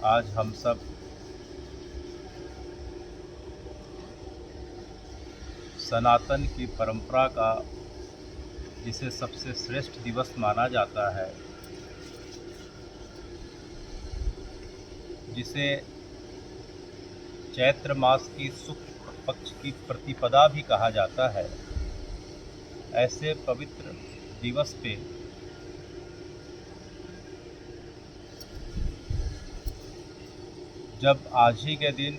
आज हम सब सनातन की परंपरा का, जिसे सबसे श्रेष्ठ दिवस माना जाता है, जिसे चैत्र मास की शुक्ल पक्ष की प्रतिपदा भी कहा जाता है, ऐसे पवित्र दिवस पे जब आज ही के दिन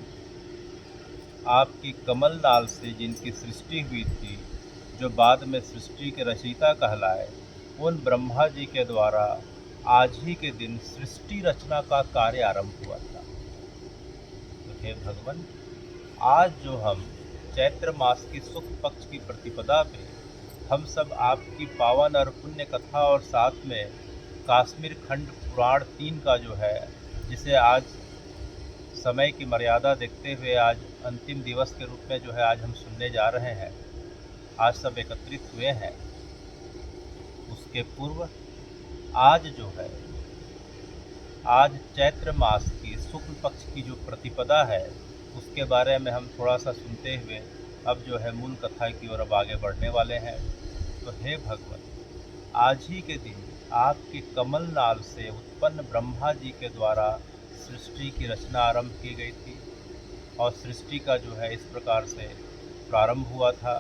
आपकी कमल नाल से जिनकी सृष्टि हुई थी, जो बाद में सृष्टि के रचयिता कहलाए, उन ब्रह्मा जी के द्वारा आज ही के दिन सृष्टि रचना का कार्य आरंभ हुआ था। तो हे भगवान, आज जो हम चैत्र मास की शुक्ल पक्ष की प्रतिपदा पे हम सब आपकी पावन और पुण्य कथा और साथ में काश्मीर खंड पुराण 3 का जो है, जिसे आज समय की मर्यादा देखते हुए आज अंतिम दिवस के रूप में जो है आज हम सुनने जा रहे हैं, आज सब एकत्रित हुए हैं। उसके पूर्व आज जो है, आज चैत्र मास की शुक्ल पक्ष की जो प्रतिपदा है, उसके बारे में हम थोड़ा सा सुनते हुए अब जो है मूल कथा की ओर अब आगे बढ़ने वाले हैं। तो हे भगवान, आज ही के दिन आपके कमल नाल से उत्पन्न ब्रह्मा जी के द्वारा सृष्टि की रचना आरंभ की गई थी और सृष्टि का जो है इस प्रकार से प्रारंभ हुआ था।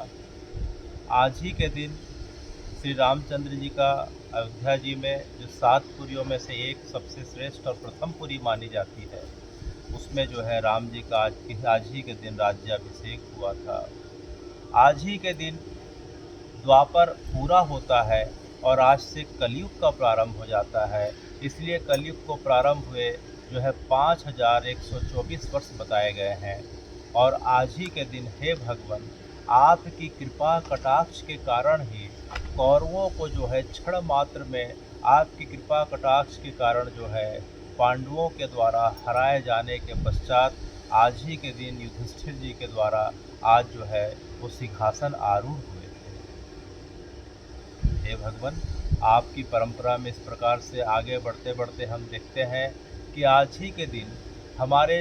आज ही के दिन श्री रामचंद्र जी का अयोध्या जी में जो 7 पुरियों में से एक सबसे श्रेष्ठ और प्रथम पुरी मानी जाती है, उसमें जो है राम जी का आज ही के दिन राज्याभिषेक हुआ था। आज ही के दिन द्वापर पूरा होता है और आज से कलयुग का प्रारंभ हो जाता है। इसलिए कलयुग को प्रारंभ हुए जो है 5124 वर्ष बताए गए हैं। और आज ही के दिन हे भगवान, आपकी कृपा कटाक्ष के कारण ही कौरवों को जो है क्षण मात्र में आपकी कृपा कटाक्ष के कारण जो है पांडवों के द्वारा हराए जाने के पश्चात आज ही के दिन युधिष्ठिर जी के द्वारा आज जो है वो सिंहासन आरूढ़ हुए थे। हे भगवान, आपकी परंपरा में इस प्रकार से आगे बढ़ते बढ़ते हम देखते हैं कि आज ही के दिन हमारे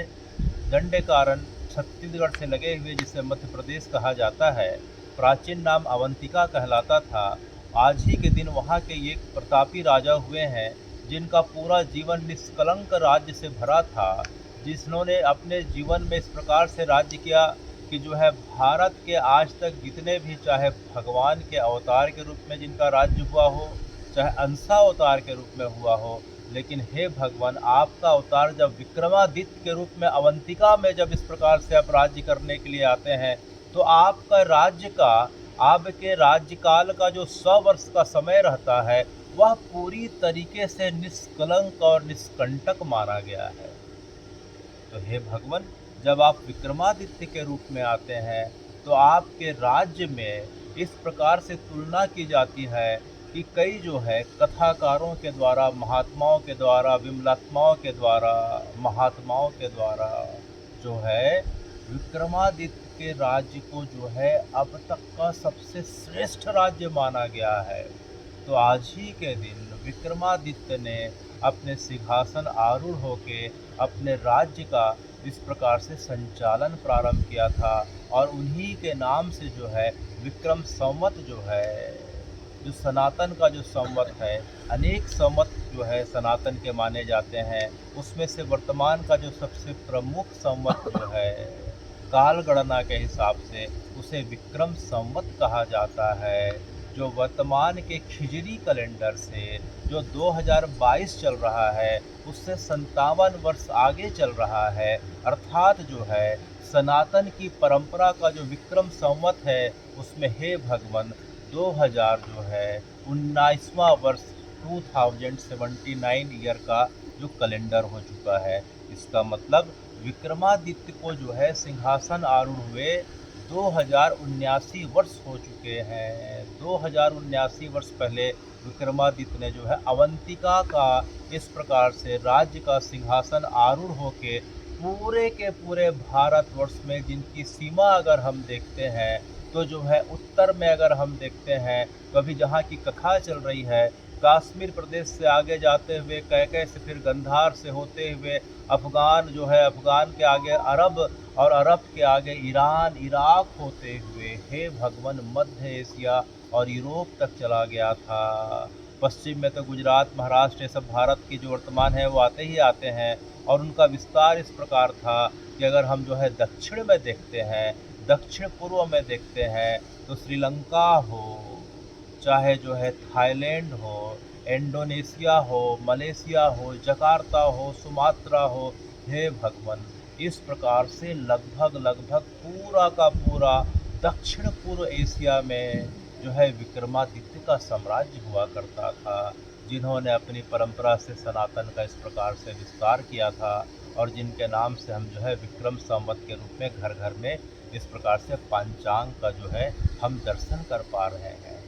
दंडकारण्य छत्तीसगढ़ से लगे हुए, जिसे मध्य प्रदेश कहा जाता है, प्राचीन नाम अवंतिका कहलाता था। आज ही के दिन वहाँ के एक प्रतापी राजा हुए हैं, जिनका पूरा जीवन निष्कलंक राज्य से भरा था, जिन्होंने अपने जीवन में इस प्रकार से राज्य किया कि जो है भारत के आज तक जितने भी, चाहे भगवान के अवतार के रूप में जिनका राज्य हुआ हो, चाहे अंशावतार के रूप में हुआ हो, लेकिन हे भगवान, आपका अवतार जब विक्रमादित्य के रूप में अवंतिका में जब इस प्रकार से आप राज्य करने के लिए आते हैं, तो आपका राज्य का, आपके राज्यकाल का जो 100 वर्ष का समय रहता है, वह पूरी तरीके से निष्कलंक और निष्कंटक माना गया है। तो हे भगवान, जब आप विक्रमादित्य के रूप में आते हैं, तो आपके राज्य में इस प्रकार से तुलना की जाती है कि कई जो है कथाकारों के द्वारा, महात्माओं के द्वारा, विमलात्माओं के द्वारा, महात्माओं के द्वारा जो है विक्रमादित्य के राज्य को जो है अब तक का सबसे श्रेष्ठ राज्य माना गया है। तो आज ही के दिन विक्रमादित्य ने अपने सिंहासन आरूढ़ होके अपने राज्य का इस प्रकार से संचालन प्रारंभ किया था और उन्हीं के नाम से जो है विक्रम संवत जो है, जो सनातन का जो संवत है, अनेक संवत जो है सनातन के माने जाते हैं। उसमें से वर्तमान का जो सबसे प्रमुख संवत जो है काल गणना के हिसाब से उसे विक्रम संवत कहा जाता है, जो वर्तमान के खिजरी कैलेंडर से जो 2022 चल रहा है, उससे 57 वर्ष आगे चल रहा है। अर्थात जो है सनातन की परंपरा का जो विक्रम संवत है, उसमें हे भगवान 2000 जो है 19वां वर्ष 2079 ईयर का जो कैलेंडर हो चुका है। इसका मतलब विक्रमादित्य को जो है सिंहासन आरूढ़ हुए 2079 वर्ष हो चुके हैं। 2079 वर्ष पहले विक्रमादित्य ने जो है अवंतिका का इस प्रकार से राज्य का सिंहासन आरूढ़ होके पूरे के पूरे भारतवर्ष में, जिनकी सीमा अगर हम देखते हैं तो जो है उत्तर में अगर हम देखते हैं तो अभी जहाँ की कथा चल रही है कश्मीर प्रदेश से आगे जाते हुए कैके से फिर गंधार से होते हुए अफ़गान जो है, अफ़गान के आगे अरब और अरब के आगे ईरान, इराक होते हुए हे भगवान मध्य एशिया और यूरोप तक चला गया था। पश्चिम में तो गुजरात, महाराष्ट्र, ये सब भारत की जो वर्तमान है वो आते ही आते हैं। और उनका विस्तार इस प्रकार था कि अगर हम जो है दक्षिण में देखते हैं, दक्षिण पूर्व में देखते हैं, तो श्रीलंका हो, चाहे जो है थाईलैंड हो, इंडोनेशिया हो, मलेशिया हो, जकार्ता हो, सुमात्रा हो, हे भगवान इस प्रकार से लगभग लगभग पूरा का पूरा दक्षिण पूर्व एशिया में जो है विक्रमादित्य का साम्राज्य हुआ करता था, जिन्होंने अपनी परंपरा से सनातन का इस प्रकार से विस्तार किया था और जिनके नाम से हम जो है विक्रम संवत के रूप में घर घर में इस प्रकार से पंचांग का जो है हम दर्शन कर पा रहे हैं।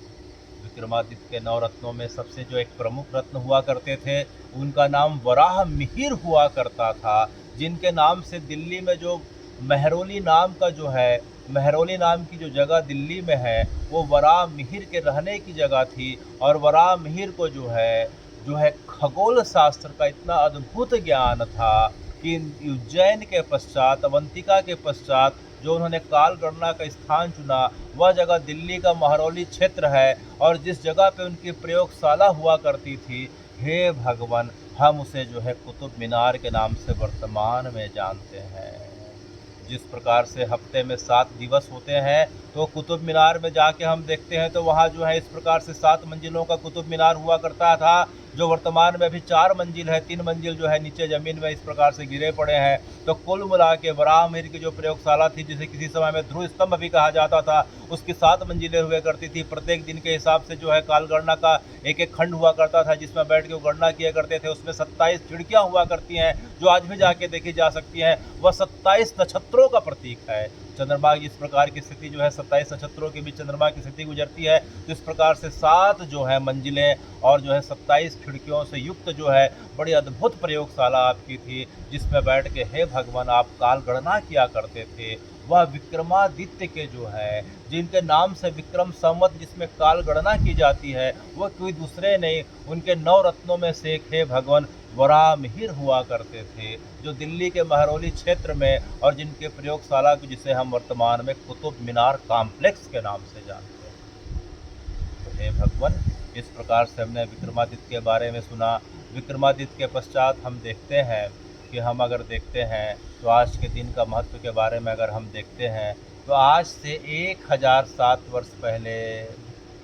विक्रमादित्य के 9 रत्नों में सबसे जो एक प्रमुख रत्न हुआ करते थे, उनका नाम वराह मिहिर हुआ करता था, जिनके नाम से दिल्ली में जो मेहरौली नाम का जो है, मेहरौली नाम की जो जगह दिल्ली में है, वो वराह मिहिर के रहने की जगह थी। और वराह मिहिर को जो है खगोल शास्त्र का इतना अद्भुत ज्ञान था कि उज्जैन के पश्चात, अवंतिका के पश्चात जो उन्होंने काल गणना का स्थान चुना, वह जगह दिल्ली का महरौली क्षेत्र है। और जिस जगह पे उनकी प्रयोगशाला हुआ करती थी, हे भगवान हम उसे जो है कुतुब मीनार के नाम से वर्तमान में जानते हैं। जिस प्रकार से हफ्ते में 7 दिवस होते हैं, तो कुतुब मीनार में जाके हम देखते हैं तो वहाँ जो है इस प्रकार से 7 मंजिलों का कुतुब मीनार हुआ करता था, जो वर्तमान में अभी 4 मंजिल है, 3 मंजिल जो है नीचे ज़मीन में इस प्रकार से गिरे पड़े हैं। तो कुल मिला के वराह मिहिर की जो प्रयोगशाला थी, जिसे किसी समय में ध्रुव स्तंभ भी कहा जाता था, उसकी 7 मंजिलें हुआ करती थी। प्रत्येक दिन के हिसाब से जो है काल गणना का एक एक खंड हुआ करता था, जिसमें बैठ के वो गणना किया करते थे। उसमें 27 खिड़कियाँ हुआ करती हैं, जो आज भी जाके देखी जा सकती हैं। वह 27 नक्षत्रों का प्रतीक है। चंद्रमा की इस प्रकार की स्थिति जो है 27 नक्षत्रों के बीच चंद्रमा की स्थिति गुजरती है। तो इस प्रकार से 7 जो है मंजिलें और जो है 27 खिड़कियों से युक्त जो है बड़ी अद्भुत प्रयोगशाला आपकी थी, जिसमें बैठ के हे भगवान आप काल गणना किया करते थे। वह विक्रमादित्य के जो है, जिनके नाम से विक्रम संवत जिसमें काल गणना की जाती है, वह कोई दूसरे नहीं, उनके 9 रत्नों में से एक हे भगवान वराह मिहिर हुआ करते थे, जो दिल्ली के महरौली क्षेत्र में और जिनके प्रयोगशाला को जिसे हम वर्तमान में कुतुब मीनार कॉम्प्लेक्स के नाम से जानते हैं। तो हे भगवान इस प्रकार से हमने विक्रमादित्य के बारे में सुना। विक्रमादित्य के पश्चात हम देखते हैं कि हम अगर देखते हैं तो आज के दिन का महत्व के बारे में अगर हम देखते हैं तो आज से 1007 वर्ष पहले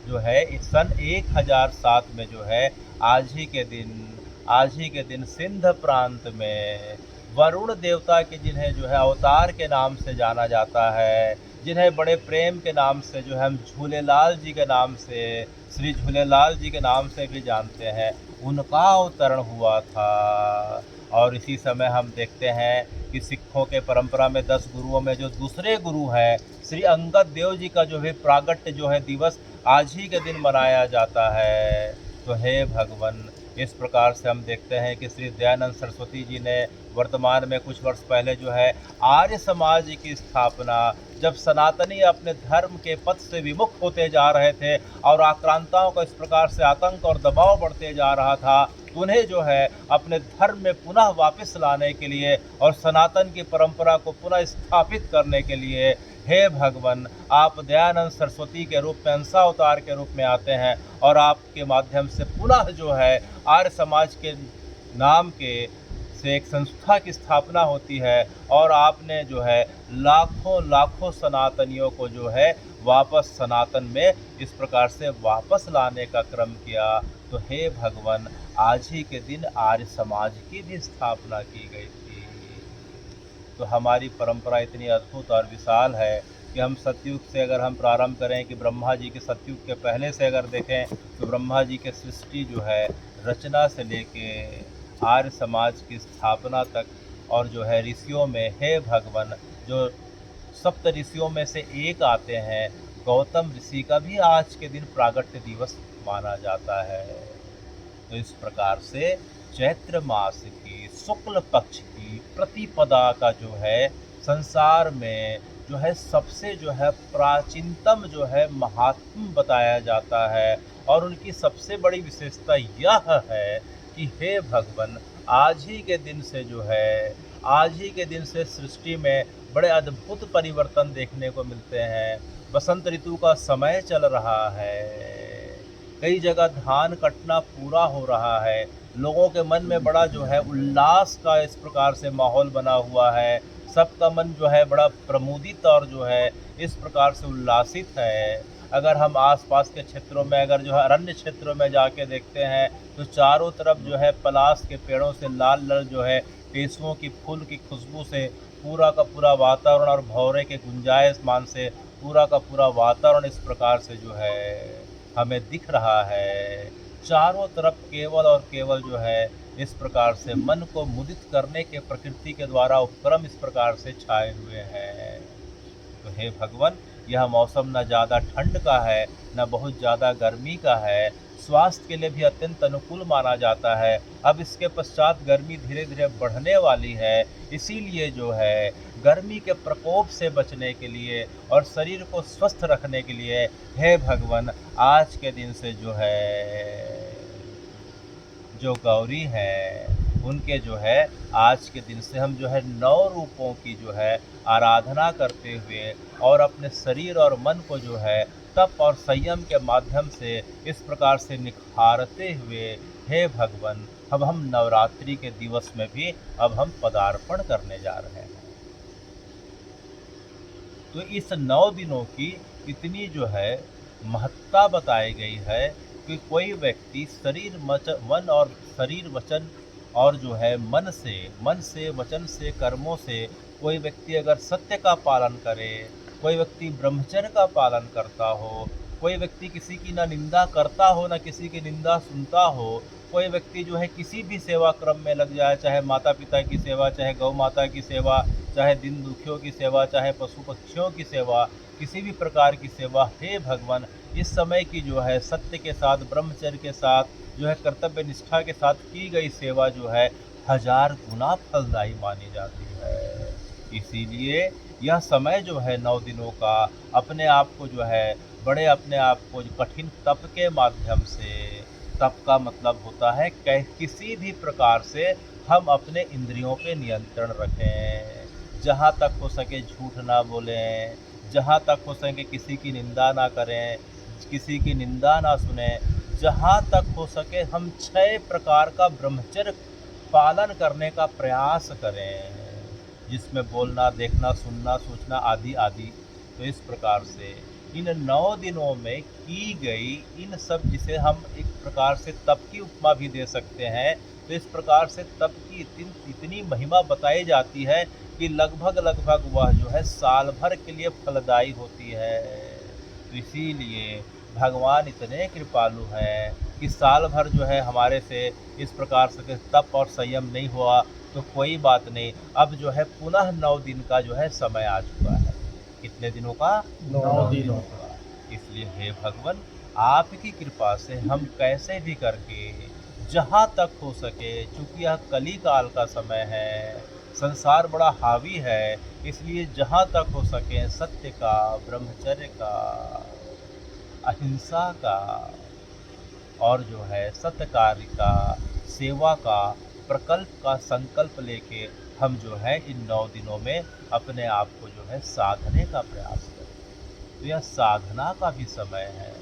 जो है इस सन 1007 में जो है आज ही के दिन सिंध प्रांत में वरुण देवता के जिन्हें जो है अवतार के नाम से जाना जाता है, जिन्हें बड़े प्रेम के नाम से जो है हम झूलेलाल जी के नाम से, श्री झूलेलाल जी के नाम से भी जानते हैं, उनका अवतरण हुआ था। और इसी समय हम देखते हैं कि सिखों के परंपरा में 10 गुरुओं में जो दूसरे गुरु हैं श्री अंगद देव जी का जो है प्रागट्य जो है दिवस आज ही के दिन मनाया जाता है। तो हे भगवान इस प्रकार से हम देखते हैं कि श्री दयानंद सरस्वती जी ने वर्तमान में कुछ वर्ष पहले जो है आर्य समाज की स्थापना, जब सनातनी अपने धर्म के पथ से विमुख होते जा रहे थे और आक्रांताओं का इस प्रकार से आतंक और दबाव बढ़ते जा रहा था, तो उन्हें जो है अपने धर्म में पुनः वापस लाने के लिए और सनातन की परंपरा को पुनः स्थापित करने के लिए हे भगवान आप दयानंद सरस्वती के रूप में अंशावतार के रूप में आते हैं और आपके माध्यम से पुनः जो है आर्य समाज के नाम के से एक संस्था की स्थापना होती है और आपने जो है लाखों सनातनियों को जो है वापस सनातन में इस प्रकार से वापस लाने का क्रम किया। तो हे भगवान आज ही के दिन आर्य समाज की भी स्थापना की गई थी। तो हमारी परंपरा इतनी अद्भुत और विशाल है कि हम सतयुग से अगर हम प्रारंभ करें कि ब्रह्मा जी के सतयुग के पहले से अगर देखें तो ब्रह्मा जी के सृष्टि जो है रचना से लेके आर्य समाज की स्थापना तक और जो है ऋषियों में हे भगवान जो सप्त ऋषियों में से एक आते हैं गौतम ऋषि का भी आज के दिन प्रागट्य दिवस माना जाता है। तो इस प्रकार से चैत्र मास की शुक्ल पक्ष की प्रतिपदा का जो है संसार में जो है सबसे जो है प्राचीनतम जो है महात्म बताया जाता है और उनकी सबसे बड़ी विशेषता यह है कि हे भगवान, आज ही के दिन से जो है, आज ही के दिन से सृष्टि में बड़े अद्भुत परिवर्तन देखने को मिलते हैं। बसंत ऋतु का समय चल रहा है, कई जगह धान कटना पूरा हो रहा है, लोगों के मन में बड़ा जो है उल्लास का इस प्रकार से माहौल बना हुआ है। सबका मन जो है बड़ा प्रमुदित और जो है इस प्रकार से उल्लासित है। अगर हम आसपास के क्षेत्रों में, अगर जो है अरण्य क्षेत्रों में जाके देखते हैं तो चारों तरफ जो है पलाश के पेड़ों से लाल लाल जो है टेसुओं की फूल की खुशबू से पूरा का पूरा वातावरण और भौरे के गुंजायसमान से पूरा का पूरा वातावरण इस प्रकार से जो है हमें दिख रहा है। चारों तरफ केवल और केवल जो है इस प्रकार से मन को मुदित करने के प्रकृति के द्वारा उपक्रम इस प्रकार से छाए हुए हैं। तो हे भगवान, यह मौसम न ज़्यादा ठंड का है न बहुत ज़्यादा गर्मी का है, स्वास्थ्य के लिए भी अत्यंत अनुकूल माना जाता है। अब इसके पश्चात गर्मी धीरे धीरे बढ़ने वाली है, इसीलिए जो है गर्मी के प्रकोप से बचने के लिए और शरीर को स्वस्थ रखने के लिए हे भगवान, आज के दिन से जो है जो गौरी हैं उनके जो है आज के दिन से हम जो है 9 रूपों की जो है आराधना करते हुए और अपने शरीर और मन को जो है तप और संयम के माध्यम से इस प्रकार से निखारते हुए हे भगवान, अब हम नवरात्रि के दिवस में भी अब हम पदार्पण करने जा रहे हैं। तो इस 9 दिनों की इतनी जो है महत्ता बताई गई है कि कोई व्यक्ति शरीर मन और शरीर वचन और जो है मन से वचन से कर्मों से कोई व्यक्ति अगर सत्य का पालन करे, कोई व्यक्ति ब्रह्मचर्य का पालन करता हो, कोई व्यक्ति किसी की ना निंदा करता हो ना किसी की निंदा सुनता हो, कोई व्यक्ति जो है किसी भी सेवा क्रम में लग जाए, चाहे माता पिता की सेवा, चाहे गौ माता की सेवा, चाहे दिन दुखियों की सेवा, चाहे पशु पक्षियों की सेवा, किसी भी प्रकार की सेवा, हे भगवान, इस समय की जो है सत्य के साथ ब्रह्मचर्य के साथ जो है कर्तव्य निष्ठा के साथ की गई सेवा जो है 1000 गुना फलदायी मानी जाती है। इसीलिए यह समय जो है 9 दिनों का अपने आप को जो है बड़े अपने आप को कठिन तप के माध्यम से, तप का मतलब होता है किसी भी प्रकार से हम अपने इंद्रियों पे नियंत्रण रखें, जहाँ तक हो सके झूठ ना बोलें, जहाँ तक हो सके किसी की निंदा ना करें, किसी की निंदा ना सुने, जहाँ तक हो सके हम 6 प्रकार का ब्रह्मचर्य पालन करने का प्रयास करें, जिसमें बोलना, देखना, सुनना, सोचना आदि आदि। तो इस प्रकार से इन 9 दिनों में की गई इन सब, जिसे हम एक प्रकार से तप की उपमा भी दे सकते हैं, तो इस प्रकार से तप की इतनी महिमा बताई जाती है कि लगभग वह जो है साल भर के लिए फलदायी होती है। तो इसीलिए भगवान इतने कृपालु हैं कि साल भर जो है हमारे से इस प्रकार से तप और संयम नहीं हुआ तो कोई बात नहीं, अब जो है पुनः 9 दिन का जो है समय आ चुका है। कितने दिनों का? 9 दिनों का। इसलिए हे भगवान, आपकी कृपा से हम कैसे भी करके जहाँ तक हो सके, चूँकि यह कली काल का समय है, संसार बड़ा हावी है, इसलिए जहाँ तक हो सके सत्य का, ब्रह्मचर्य का, अहिंसा का और जो है सत्कार्य का, सेवा का, प्रकल्प का संकल्प लेके हम जो है इन 9 दिनों में अपने आप को जो है साधने का प्रयास करें। तो यह साधना का भी समय है,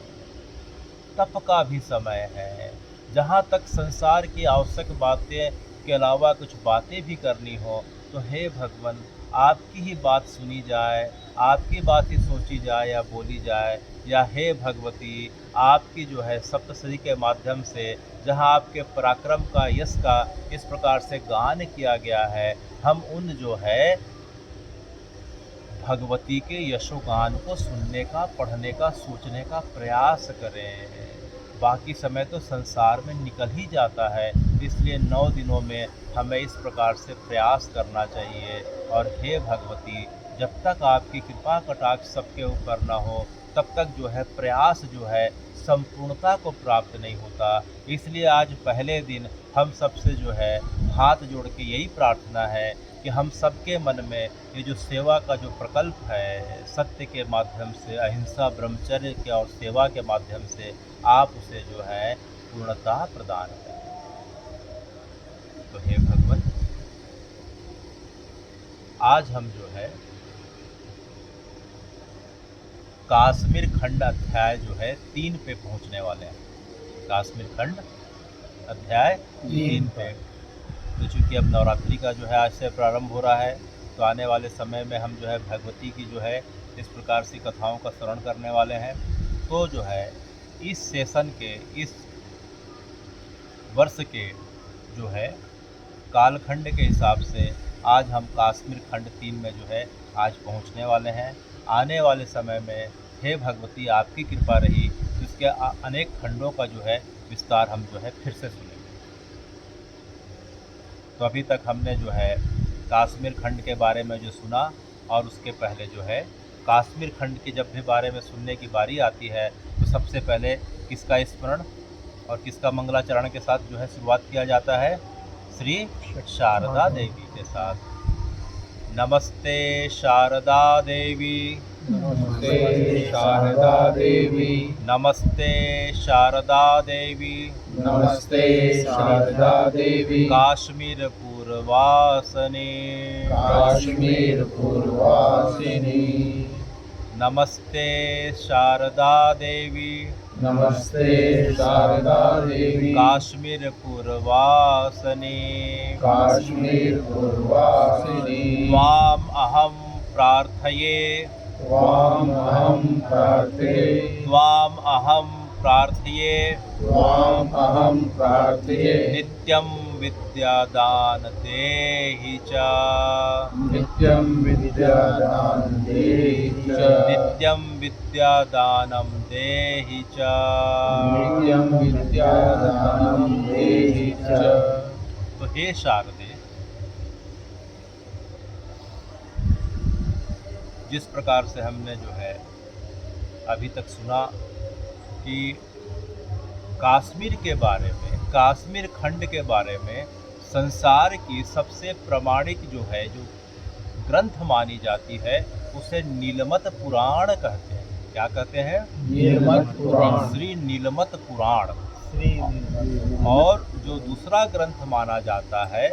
तप का भी समय है। जहाँ तक संसार की आवश्यक बातें के अलावा कुछ बातें भी करनी हो तो हे भगवान, आपकी ही बात सुनी जाए, आपकी बात ही सोची जाए या बोली जाए, या हे भगवती, आपकी जो है सप्तशती के माध्यम से जहाँ आपके पराक्रम का, यश का इस प्रकार से गान किया गया है, हम उन जो है भगवती के यशोगान को सुनने का, पढ़ने का, सोचने का प्रयास करें। बाकी समय तो संसार में निकल ही जाता है, इसलिए 9 दिनों में हमें इस प्रकार से प्रयास करना चाहिए। और हे भगवती, जब तक आपकी कृपा कटाक्ष सबके ऊपर न हो तब तक जो है प्रयास जो है संपूर्णता को प्राप्त नहीं होता। इसलिए आज पहले दिन हम सबसे जो है हाथ जोड़ के यही प्रार्थना है कि हम सबके मन में ये जो सेवा का जो प्रकल्प है, सत्य के माध्यम से, अहिंसा, ब्रह्मचर्य के और सेवा के माध्यम से आप उसे जो है पूर्णता प्रदान करें। तो हे भगवान, आज हम जो है कश्मीर खंड अध्याय जो है 3 पे पहुंचने वाले हैं। कश्मीर खंड अध्याय 3 पे। तो चूँकि अब नवरात्रि का जो है आज से प्रारंभ हो रहा है, तो आने वाले समय में हम जो है भगवती की जो है इस प्रकार से कथाओं का श्रवण करने वाले हैं। तो जो है इस सेशन के, इस वर्ष के जो है कालखंड के हिसाब से आज हम कश्मीर खंड 3 में जो है आज पहुंचने वाले हैं। आने वाले समय में हे भगवती आपकी कृपा रही, इसके अनेक खंडों का जो है विस्तार हम जो है फिर से सुनेंगे। तो अभी तक हमने जो है कश्मीर खंड के बारे में जो सुना, और उसके पहले जो है कश्मीर खंड के जब भी बारे में सुनने की बारी आती है तो सबसे पहले किसका स्मरण और किसका मंगलाचरण के साथ जो है शुरुआत किया जाता है? श्री शारदा देवी के साथ। नमस्ते शारदा देवी, नमस्ते शारदा देवी, नमस्ते शारदा देवी, नमस्ते शारदा देवी, काश्मीर पूर्वासिनी, काश्मीर पूर्वासिनी, नमस्ते शारदा देवी, नमस्ते शारदा देवी, काश्मीर पूर्वासिनी, काश्मीर पूर्वासिनी, त्वाम अहम प्रार्थये, त्वाम अहम प्रार्थये, त्वाम अहम प्रार्थये, त्वाम अहम प्रार्थये, नित्यं विद्यादान देहि च, नित्यं विद्यादानं देहि च, नित्यं विद्यादानं देहि च, नित्यं विद्यादानं देहि च। तो हे शारदे, जिस प्रकार से हमने जो है अभी तक सुना कि कश्मीर के बारे में, कश्मीर खंड के बारे में संसार की सबसे प्रामाणिक जो है जो ग्रंथ मानी जाती है उसे नीलमत पुराण कहते हैं। क्या कहते हैं? नीलमत पुराण, श्री नीलमत पुराण। श्री नीलमत। और जो दूसरा ग्रंथ माना जाता है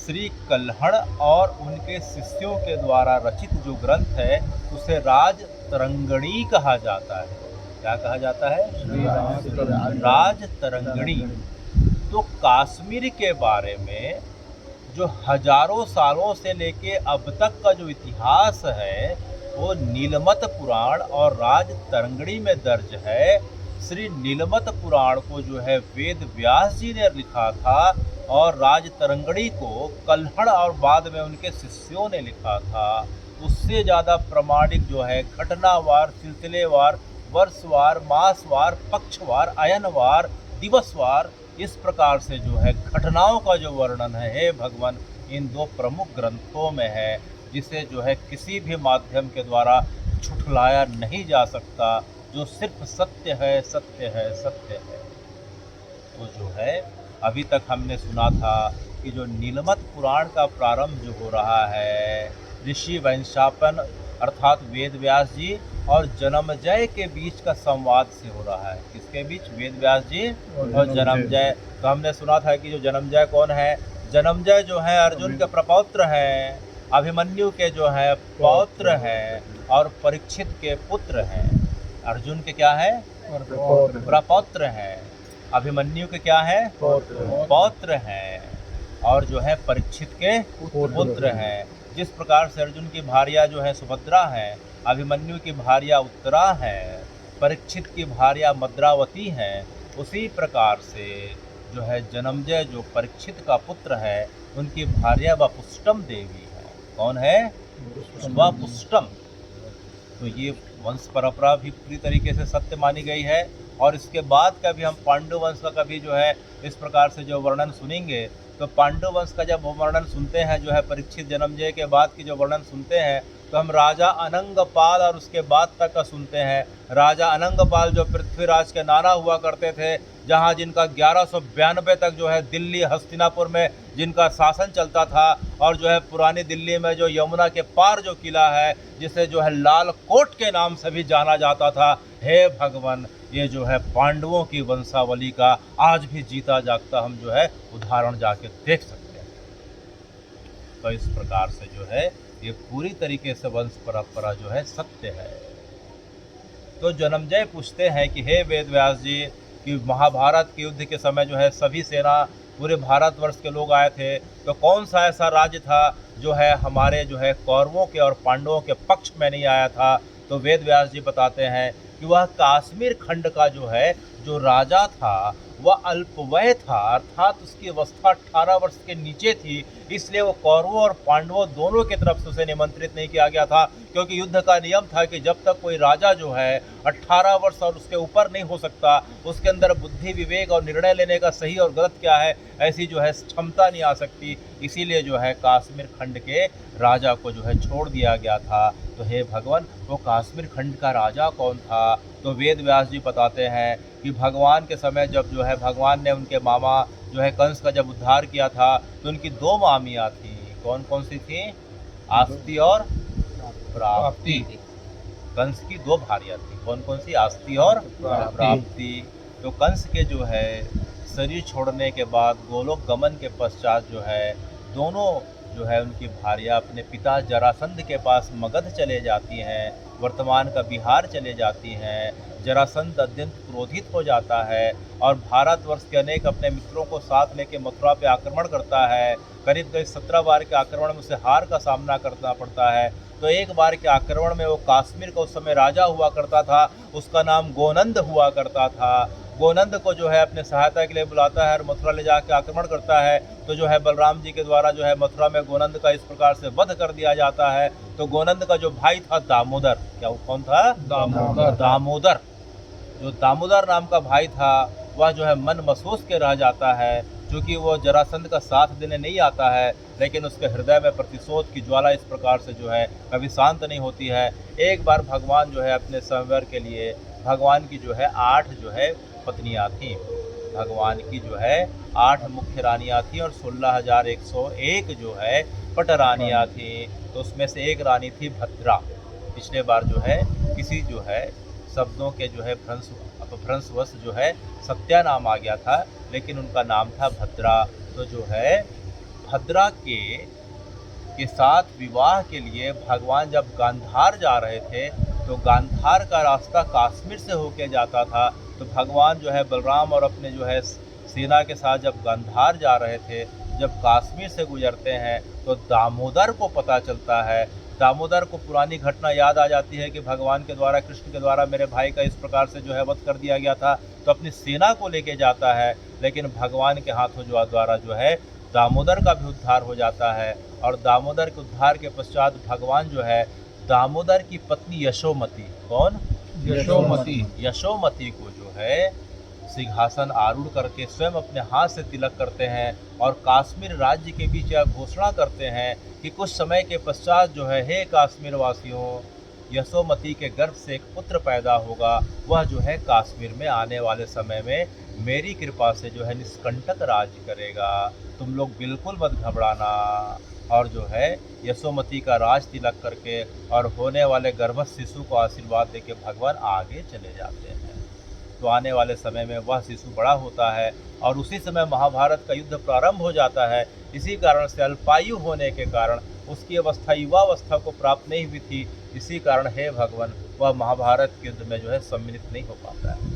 श्री कल्हड़ और उनके शिष्यों के द्वारा रचित जो ग्रंथ है उसे राज तरंगणी कहा जाता है। क्या कहा जाता है? राज तरंगणी। तो कश्मीर के बारे में जो हजारों सालों से लेके अब तक का जो इतिहास है वो नीलमत पुराण और राज तरंगणी में दर्ज है। श्री नीलमत पुराण को जो है वेद व्यास जी ने लिखा था और राज तरंगणी को कल्हड़ और बाद में उनके शिष्यों ने लिखा था। उससे ज़्यादा प्रमाणिक जो है घटनावार, सिलसिलेवार, वर्षवार, मासवार, पक्षवार, अयनवार, दिवसवार, इस प्रकार से जो है घटनाओं का जो वर्णन है हे भगवान इन 2 प्रमुख ग्रंथों में है, जिसे जो है किसी भी माध्यम के द्वारा झुठलाया नहीं जा सकता, जो सिर्फ सत्य है, सत्य है, सत्य है। तो जो है अभी तक हमने सुना था कि जो नीलमत पुराण का प्रारंभ जो हो रहा है ऋषि वंशापन अर्थात वेद व्यास जी और जन्मजय के बीच का संवाद से हो रहा है। किसके बीच? वेद व्यास जी और जन्मजय। तो हमने सुना था कि जो जन्मजय कौन है? जन्मजय जो है अर्जुन के प्रपौत्र हैं, अभिमन्यु के जो है पौत्र हैं और परीक्षित के पुत्र हैं। अर्जुन के क्या है? प्रपौत्र हैं। अभिमन्यु के क्या है? पौत्र हैं। और जो है परीक्षित के पुत्र हैं। जिस प्रकार से अर्जुन की भार्या जो है सुभद्रा है, अभिमन्यु की भार्या उत्तरा है, परीक्षित की भार्या मद्रावती है, उसी प्रकार से जो है जन्मजय जो परीक्षित का पुत्र है उनकी भार्या वपुष्टम देवी है। कौन है? वपुष्टम। तो ये वंश परंपरा भी पूरी तरीके से सत्य मानी गई है। और इसके बाद का भी हम पांडु वंश का कभी जो है इस प्रकार से जो वर्णन सुनेंगे, तो पांडु वंश का जब वर्णन सुनते हैं जो है परीक्षित जन्मजय के बाद की जो वर्णन सुनते हैं तो हम राजा अनंगपाल और उसके बाद तक का सुनते हैं। राजा अनंगपाल जो पृथ्वीराज के नाना हुआ करते थे, जहाँ जिनका 1192 तक जो है दिल्ली हस्तिनापुर में जिनका शासन चलता था, और जो है पुरानी दिल्ली में जो यमुना के पार जो किला है जिसे जो है लाल कोट के नाम से भी जाना जाता था, हे भगवान ये जो है पांडवों की वंशावली का आज भी जीता जागता हम जो है उदाहरण जाके देख सकते हैं। तो इस प्रकार से जो है ये पूरी तरीके से वंश परंपरा जो है सत्य है। तो जन्मजय पूछते हैं कि हे वेद व्यास जी कि महाभारत के युद्ध के समय जो है सभी सेना पूरे भारतवर्ष के लोग आए थे, तो कौन सा ऐसा राज्य था जो है हमारे जो है कौरवों के और पांडवों के पक्ष में नहीं आया था? तो वेद व्यास जी बताते हैं कि वह काश्मीर खंड का जो है जो राजा था वह अल्पवय था, अर्थात उसकी अवस्था 18 वर्ष के नीचे थी, इसलिए वो कौरवों और पांडवों दोनों की तरफ से उसे निमंत्रित नहीं किया गया था, क्योंकि युद्ध का नियम था कि जब तक कोई राजा जो है 18 वर्ष और उसके ऊपर नहीं हो सकता, उसके अंदर बुद्धि विवेक और निर्णय लेने का सही और गलत क्या है ऐसी जो है क्षमता नहीं आ सकती, इसीलिए जो है काश्मीर खंड के राजा को जो है छोड़ दिया गया था। तो हे भगवान वो काश्मीर खंड का राजा कौन था? तो वेद व्यास जी बताते हैं कि भगवान के समय जब जो है भगवान ने उनके मामा जो है कंस का जब उद्धार किया था, तो उनकी 2 मामियाँ थीं। कौन कौन सी थी? आस्ती और प्राप्ति। कंस की 2 भार्या थी। कौन कौन सी? आस्ती और प्राप्ति। तो कंस के जो है शरीर छोड़ने के बाद गोलोक गमन के पश्चात जो है दोनों जो है उनकी भार्या अपने पिता जरासंध के पास मगध चले जाती हैं, वर्तमान का बिहार चले जाती हैं। जरासंध अत्यंत क्रोधित हो जाता है और भारतवर्ष के अनेक अपने मित्रों को साथ लेकर मथुरा पे आक्रमण करता है। करीब करीब 17 बार के आक्रमण में उसे हार का सामना करना पड़ता है। तो एक बार के आक्रमण में वो काश्मीर का उस समय राजा हुआ करता था, उसका नाम गोनंद हुआ करता था। गोनंद को जो है अपने सहायता के लिए बुलाता है और मथुरा ले जाकर आक्रमण करता है। तो जो है बलराम जी के द्वारा जो है मथुरा में गोनंद का इस प्रकार से वध कर दिया जाता है। तो गोनंद का जो भाई था दामोदर, क्या वो कौन था? दामोदर। जो दामोदर नाम का भाई था वह जो है मन महसूस के रह जाता है, क्योंकि वो जरासंध का साथ देने नहीं आता है, लेकिन उसके हृदय में प्रतिशोध की ज्वाला इस प्रकार से जो है कभी शांत नहीं होती है। एक बार भगवान जो है अपने संवर के लिए भगवान की जो है 8 जो है पत्नियां थीं। भगवान की जो है 8 मुख्य रानियां थीं और 16,101 जो है पट रानियां थीं। तो उसमें से एक रानी थी भद्रा। पिछले बार जो है किसी जो है शब्दों के जो है भ्रंशवश जो है सत्या नाम आ गया था, लेकिन उनका नाम था भद्रा। तो जो है भद्रा के साथ विवाह के लिए भगवान जब गांधार जा रहे थे, तो गांधार का रास्ता काश्मीर से होके जाता था। तो भगवान जो है बलराम और अपने जो है सेना के साथ जब गांधार जा रहे थे, जब काश्मीर से गुजरते हैं, तो दामोदर को पता चलता है। दामोदर को पुरानी घटना याद आ जाती है कि भगवान के द्वारा, कृष्ण के द्वारा मेरे भाई का इस प्रकार से जो है वध कर दिया गया था। तो अपनी सेना को लेके जाता है, लेकिन भगवान के हाथों द्वारा जो है दामोदर का भी उद्धार हो जाता है। और दामोदर के उद्धार के पश्चात भगवान जो है दामोदर की पत्नी यशोमती, कौन? यशोमती को जो है सिंहासन आरूढ़ करके स्वयं अपने हाथ से तिलक करते हैं और काश्मीर राज्य के बीच यह घोषणा करते हैं कि कुछ समय के पश्चात जो है हे काश्मीर वासियों, यशोमती के गर्भ से एक पुत्र पैदा होगा। वह जो है काश्मीर में आने वाले समय में मेरी कृपा से जो है निष्कंटक राज्य करेगा। तुम लोग बिल्कुल मत घबराना। और जो है यशोमती का राज तिलक करके और होने वाले गर्भस्थ शिशु को आशीर्वाद देके भगवान आगे चले जाते हैं। तो आने वाले समय में वह शिशु बड़ा होता है और उसी समय महाभारत का युद्ध प्रारंभ हो जाता है। इसी कारण से अल्पायु होने के कारण उसकी अवस्था युवावस्था को प्राप्त नहीं हुई थी। इसी कारण हे भगवान वह महाभारत के युद्ध में जो है सम्मिलित नहीं हो पाता है।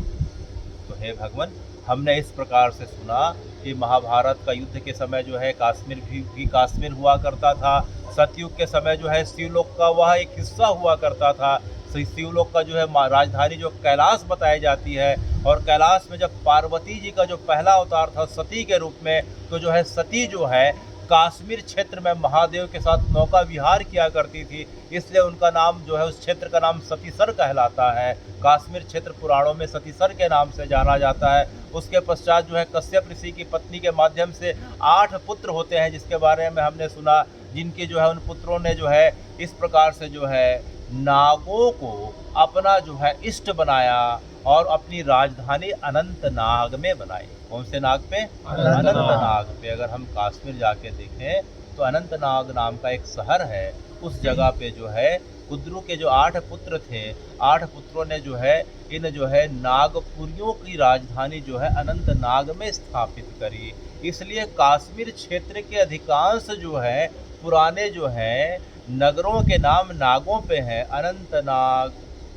तो हे भगवान हमने इस प्रकार से सुना कि महाभारत का युद्ध के समय जो है काश्मीर भी काश्मीर हुआ करता था। सतयुग के समय जो है शिवलोक का वह एक हिस्सा हुआ करता था। शिवलोक का जो है राजधानी जो कैलाश बताई जाती है, और कैलाश में जब पार्वती जी का जो पहला अवतार था सती के रूप में, तो जो है सती जो है काश्मीर क्षेत्र में महादेव के साथ नौका विहार किया करती थी, इसलिए उनका नाम जो है उस क्षेत्र का नाम सतीसर कहलाता है। काश्मीर क्षेत्र पुराणों में सतीसर के नाम से जाना जाता है। उसके पश्चात जो है कश्यप ऋषि की पत्नी के माध्यम से 8 पुत्र होते हैं, जिसके बारे में हमने सुना, जिनके जो है उन पुत्रों ने जो है इस प्रकार से जो है नागों को अपना जो है इष्ट बनाया और अपनी राजधानी अनंतनाग में बनाई। कौन से नाग पे? अनंतनाग। अनंतनाग पे। अगर हम कश्मीर जाके देखें तो अनंतनाग नाम का एक शहर है, उस जगह पे जो है कुद्रू के जो 8 पुत्र थे, 8 पुत्रों ने जो है इन जो है नागपुरियों की राजधानी जो है अनंतनाग में स्थापित करी। इसलिए कश्मीर क्षेत्र के अधिकांश जो है पुराने जो है नगरों के नाम नागों पे हैं। अनंतनाग,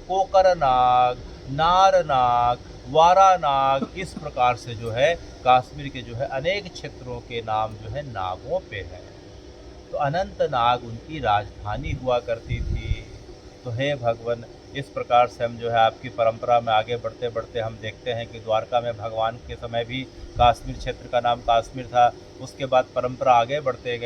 कोकरनाग, नारनाग, वारानाग, इस प्रकार से जो है कश्मीर के जो है अनेक क्षेत्रों के नाम जो है नागों पे है। तो अनंतनाग उनकी राजधानी हुआ करती थी। तो हे भगवान, इस प्रकार से हम जो है आपकी परंपरा में आगे बढ़ते बढ़ते हम देखते हैं कि द्वारका में भगवान के समय भी कश्मीर क्षेत्र का नाम कश्मीर था। उसके बाद परंपरा आगे बढ़ते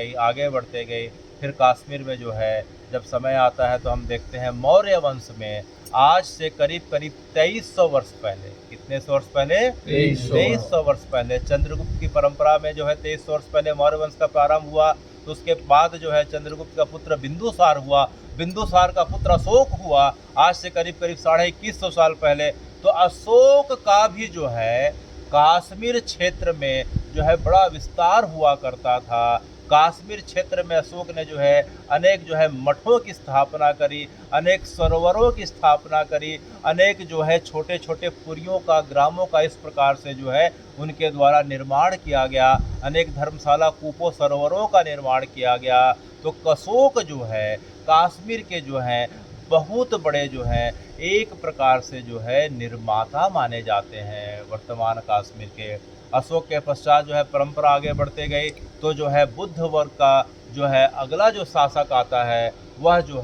गई। फिर कश्मीर में जो है जब समय आता है तो हम देखते हैं मौर्य वंश में आज से करीब 2300 वर्ष पहले, कितने सौ वर्ष पहले? 2300 वर्ष पहले चंद्रगुप्त की परंपरा में जो है 2300 वर्ष पहले मौर्य वंश का प्रारंभ हुआ। तो उसके बाद जो है चंद्रगुप्त का पुत्र बिंदुसार हुआ, बिंदुसार का पुत्र अशोक हुआ आज से करीब 2150 साल पहले। तो अशोक का भी जो है कश्मीर क्षेत्र में जो है बड़ा विस्तार हुआ करता था। कश्मीर क्षेत्र में अशोक ने जो है अनेक जो है मठों की स्थापना करी, अनेक सरोवरों की स्थापना करी, अनेक जो है छोटे छोटे पुरियों का, ग्रामों का इस प्रकार से जो है उनके द्वारा निर्माण किया गया। अनेक धर्मशाला, कूपों, सरोवरों का निर्माण किया गया। तो अशोक जो है कश्मीर के जो हैं बहुत बड़े जो हैं एक प्रकार से जो है निर्माता माने जाते हैं वर्तमान कश्मीर के। अशोक के पश्चात जो है परंपरा आगे बढ़ते गई तो जो है बुद्ध वर्ग का जो है अगला जो शासक आता है वह जो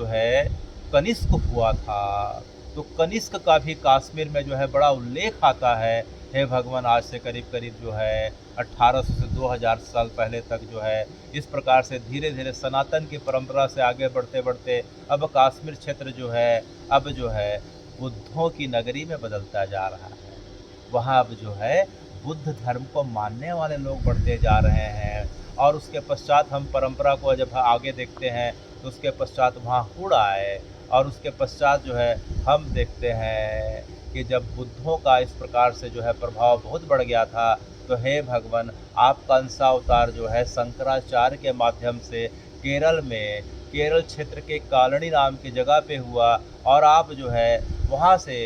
है कनिष्क हुआ था। तो कनिष्क का भी कश्मीर में जो है बड़ा उल्लेख आता है। हे भगवान, आज से करीब जो है 1800 से 2000 साल पहले तक जो है इस प्रकार से धीरे धीरे सनातन की परंपरा से आगे बढ़ते बढ़ते अब कश्मीर क्षेत्र जो है बुद्धों की नगरी में बदलता जा रहा है। वहाँ अब जो है बुद्ध धर्म को मानने वाले लोग बढ़ते जा रहे हैं। और उसके पश्चात हम परंपरा को जब आगे देखते हैं तो उसके पश्चात वहाँ हुड़ आए। और उसके पश्चात जो है हम देखते हैं कि जब बुद्धों का इस प्रकार से जो है प्रभाव बहुत बढ़ गया था तो हे भगवान, आपका अंशावतार जो है शंकराचार्य के माध्यम से केरल क्षेत्र के कालनी नाम की जगह पे हुआ। और आप जो है वहाँ से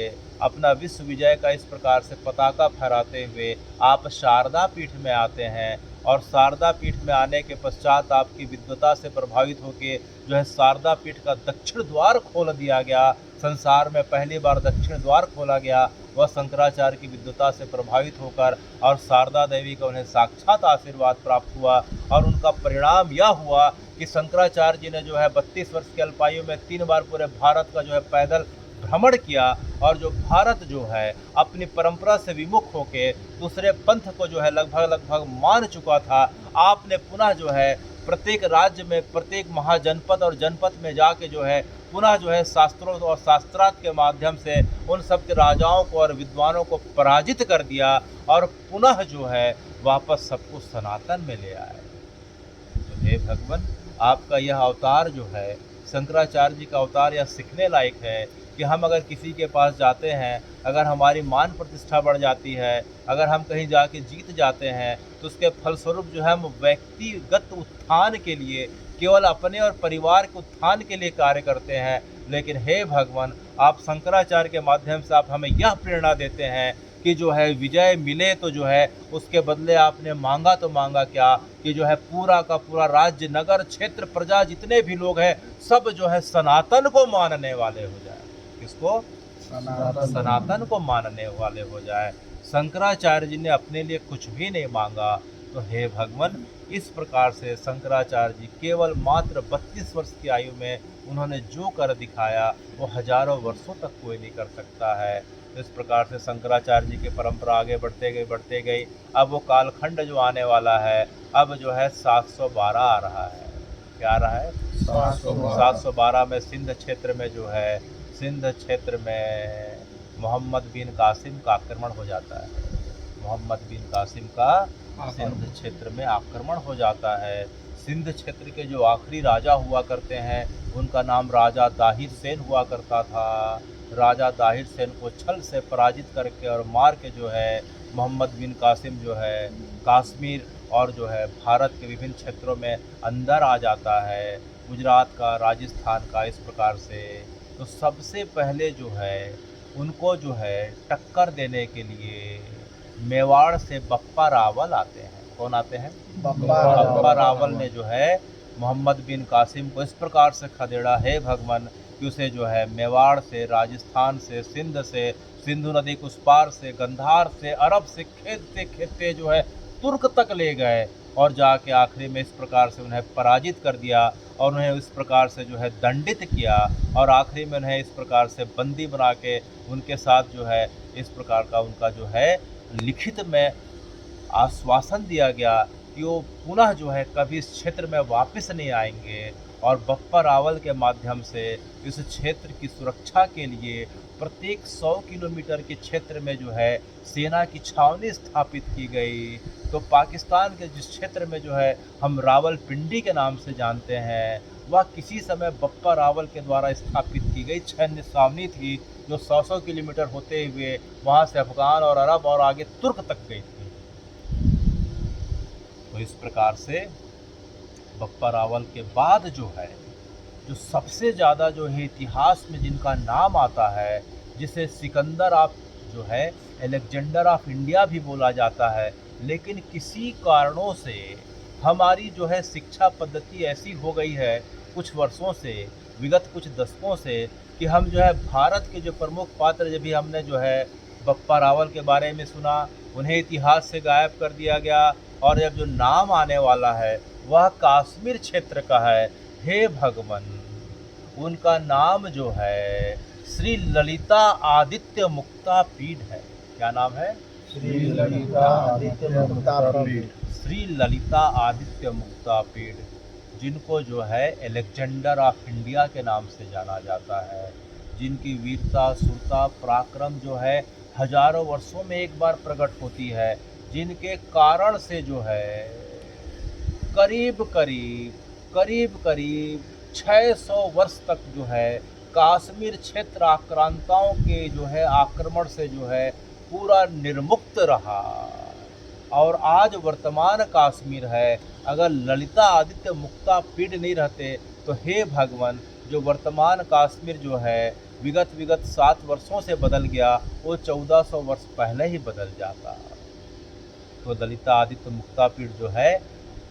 अपना विश्व विजय का इस प्रकार से पताका फहराते हुए आप शारदा पीठ में आते हैं। और शारदा पीठ में आने के पश्चात आपकी विद्वता से प्रभावित होकर जो है शारदा पीठ का दक्षिण द्वार खोल दिया गया। संसार में पहली बार दक्षिण द्वार खोला गया वह शंकराचार्य की विद्वता से प्रभावित होकर। और शारदा देवी का उन्हें साक्षात आशीर्वाद प्राप्त हुआ। और उनका परिणाम यह हुआ कि शंकराचार्य जी ने जो है 32 वर्ष की अल्पायु में 3 बार पूरे भारत का जो है पैदल भ्रमण किया। और जो भारत जो है अपनी परंपरा से विमुख होकर दूसरे पंथ को जो है लगभग मान चुका था, आपने पुनः जो है प्रत्येक राज्य में, प्रत्येक महाजनपद और जनपद में जाके जो है पुनः जो है शास्त्रों और शास्त्रार्थ के माध्यम से उन सब के राजाओं को और विद्वानों को पराजित कर दिया और पुनः जो है वापस सबको सनातन में ले आए। तो हे भगवान, आपका यह अवतार जो है शंकराचार्य जी का अवतार यह सीखने लायक है कि हम अगर किसी के पास जाते हैं, अगर हमारी मान प्रतिष्ठा बढ़ जाती है, अगर हम कहीं जाके जीत जाते हैं तो उसके फलस्वरूप जो है हम व्यक्तिगत उत्थान के लिए, केवल अपने और परिवार के उत्थान के लिए कार्य करते हैं। लेकिन हे भगवान, आप शंकराचार्य के माध्यम से आप हमें यह प्रेरणा देते हैं कि जो है विजय मिले तो जो है उसके बदले आपने मांगा तो मांगा क्या कि जो है पूरा का पूरा राज्य, नगर, क्षेत्र, प्रजा जितने भी लोग हैं सब जो है सनातन को मानने वाले हो जाए। किसको? सनातन को मानने वाले हो जाए। शंकराचार्य जी ने अपने लिए कुछ भी नहीं मांगा। तो हे भगवान, इस प्रकार से शंकराचार्य जी केवल मात्र 32 वर्ष की आयु में उन्होंने जो कर दिखाया वो हजारों वर्षों तक कोई नहीं कर सकता है। तो इस प्रकार से शंकराचार्य जी की परंपरा आगे बढ़ते गई। अब वो कालखंड जो आने वाला है अब जो है 712 आ रहा है। क्या आ रहा है? 712 में सिंध क्षेत्र में जो है, सिंध क्षेत्र में मोहम्मद बिन कासिम का आक्रमण हो जाता है। मोहम्मद बिन कासिम का सिंध क्षेत्र में आक्रमण हो जाता है। सिंध क्षेत्र के जो आखिरी राजा हुआ करते हैं उनका नाम राजा ताहिर सेन हुआ करता था। राजा दाहिर सेन को छल से पराजित करके और मार के जो है मोहम्मद बिन कासिम जो है कश्मीर और जो है भारत के विभिन्न क्षेत्रों में अंदर आ जाता है, गुजरात का, राजस्थान का, इस प्रकार से। तो सबसे पहले जो है उनको जो है टक्कर देने के लिए मेवाड़ से बप्पा रावल आते हैं। कौन आते हैं? बप्पा रावल ने जो है मोहम्मद बिन कासिम को इस प्रकार से खदेड़ा, हे भगवान, कि उसे जो है मेवाड़ से, राजस्थान से, सिंधु नदी के उस पार से, गंधार से, अरब से खेदते खेदते जो है तुर्क तक ले गए और जाके आखिरी में इस प्रकार से उन्हें पराजित कर दिया और उन्हें इस प्रकार से जो है दंडित किया और आखिरी में उन्हें इस प्रकार से बंदी बना के उनके साथ जो है इस प्रकार का उनका जो है लिखित में आश्वासन दिया गया कि वो पुनः जो है कभी इस क्षेत्र में वापस नहीं आएंगे और बप्पा रावल के माध्यम से इस क्षेत्र की सुरक्षा के लिए प्रत्येक 100 किलोमीटर के क्षेत्र में जो है सेना की छावनी स्थापित की गई। तो पाकिस्तान के जिस क्षेत्र में जो है हम रावलपिंडी के नाम से जानते हैं, वह किसी समय बप्पा रावल के द्वारा स्थापित की गई सैन्य छावनी थी, जो 100 किलोमीटर होते हुए वहाँ से अफगान और अरब और आगे तुर्क तक गई थी। तो इस प्रकार से बप्पा रावल के बाद जो है जो सबसे ज़्यादा जो है इतिहास में जिनका नाम आता है, जिसे सिकंदर ऑफ जो है अलेक्जेंडर ऑफ इंडिया भी बोला जाता है, लेकिन किसी कारणों से हमारी जो है शिक्षा पद्धति ऐसी हो गई है कुछ वर्षों से, विगत कुछ दशकों से, कि हम जो है भारत के जो प्रमुख पात्र जब भी हमने जो है बप्पा रावल के बारे में सुना, उन्हें इतिहास से गायब कर दिया गया और अब जो नाम आने वाला है वह कश्मीर क्षेत्र का है। हे भगवान, उनका नाम जो है श्री ललिता आदित्य मुक्ता पीठ है। क्या नाम है? श्री ललिता आदित्य मुक्ता पीठ। श्री ललिता आदित्य मुक्ता पीठ, जिनको जो है अलेक्जेंडर ऑफ इंडिया के नाम से जाना जाता है, जिनकी वीरता, शूरता, पराक्रम जो है हजारों वर्षों में एक बार प्रकट होती है, जिनके कारण से जो है करीब करीब 600 वर्ष तक जो है कश्मीर क्षेत्र आक्रांताओं के जो है आक्रमण से जो है पूरा निर्मुक्त रहा। और आज वर्तमान कश्मीर है, अगर ललिता आदित्य मुक्ता पीठ नहीं रहते तो हे भगवान, जो वर्तमान कश्मीर जो है विगत 7 वर्षों से बदल गया, वो 1400 वर्ष पहले ही बदल जाता। तो ललिता आदित्य मुक्ता पीठ जो है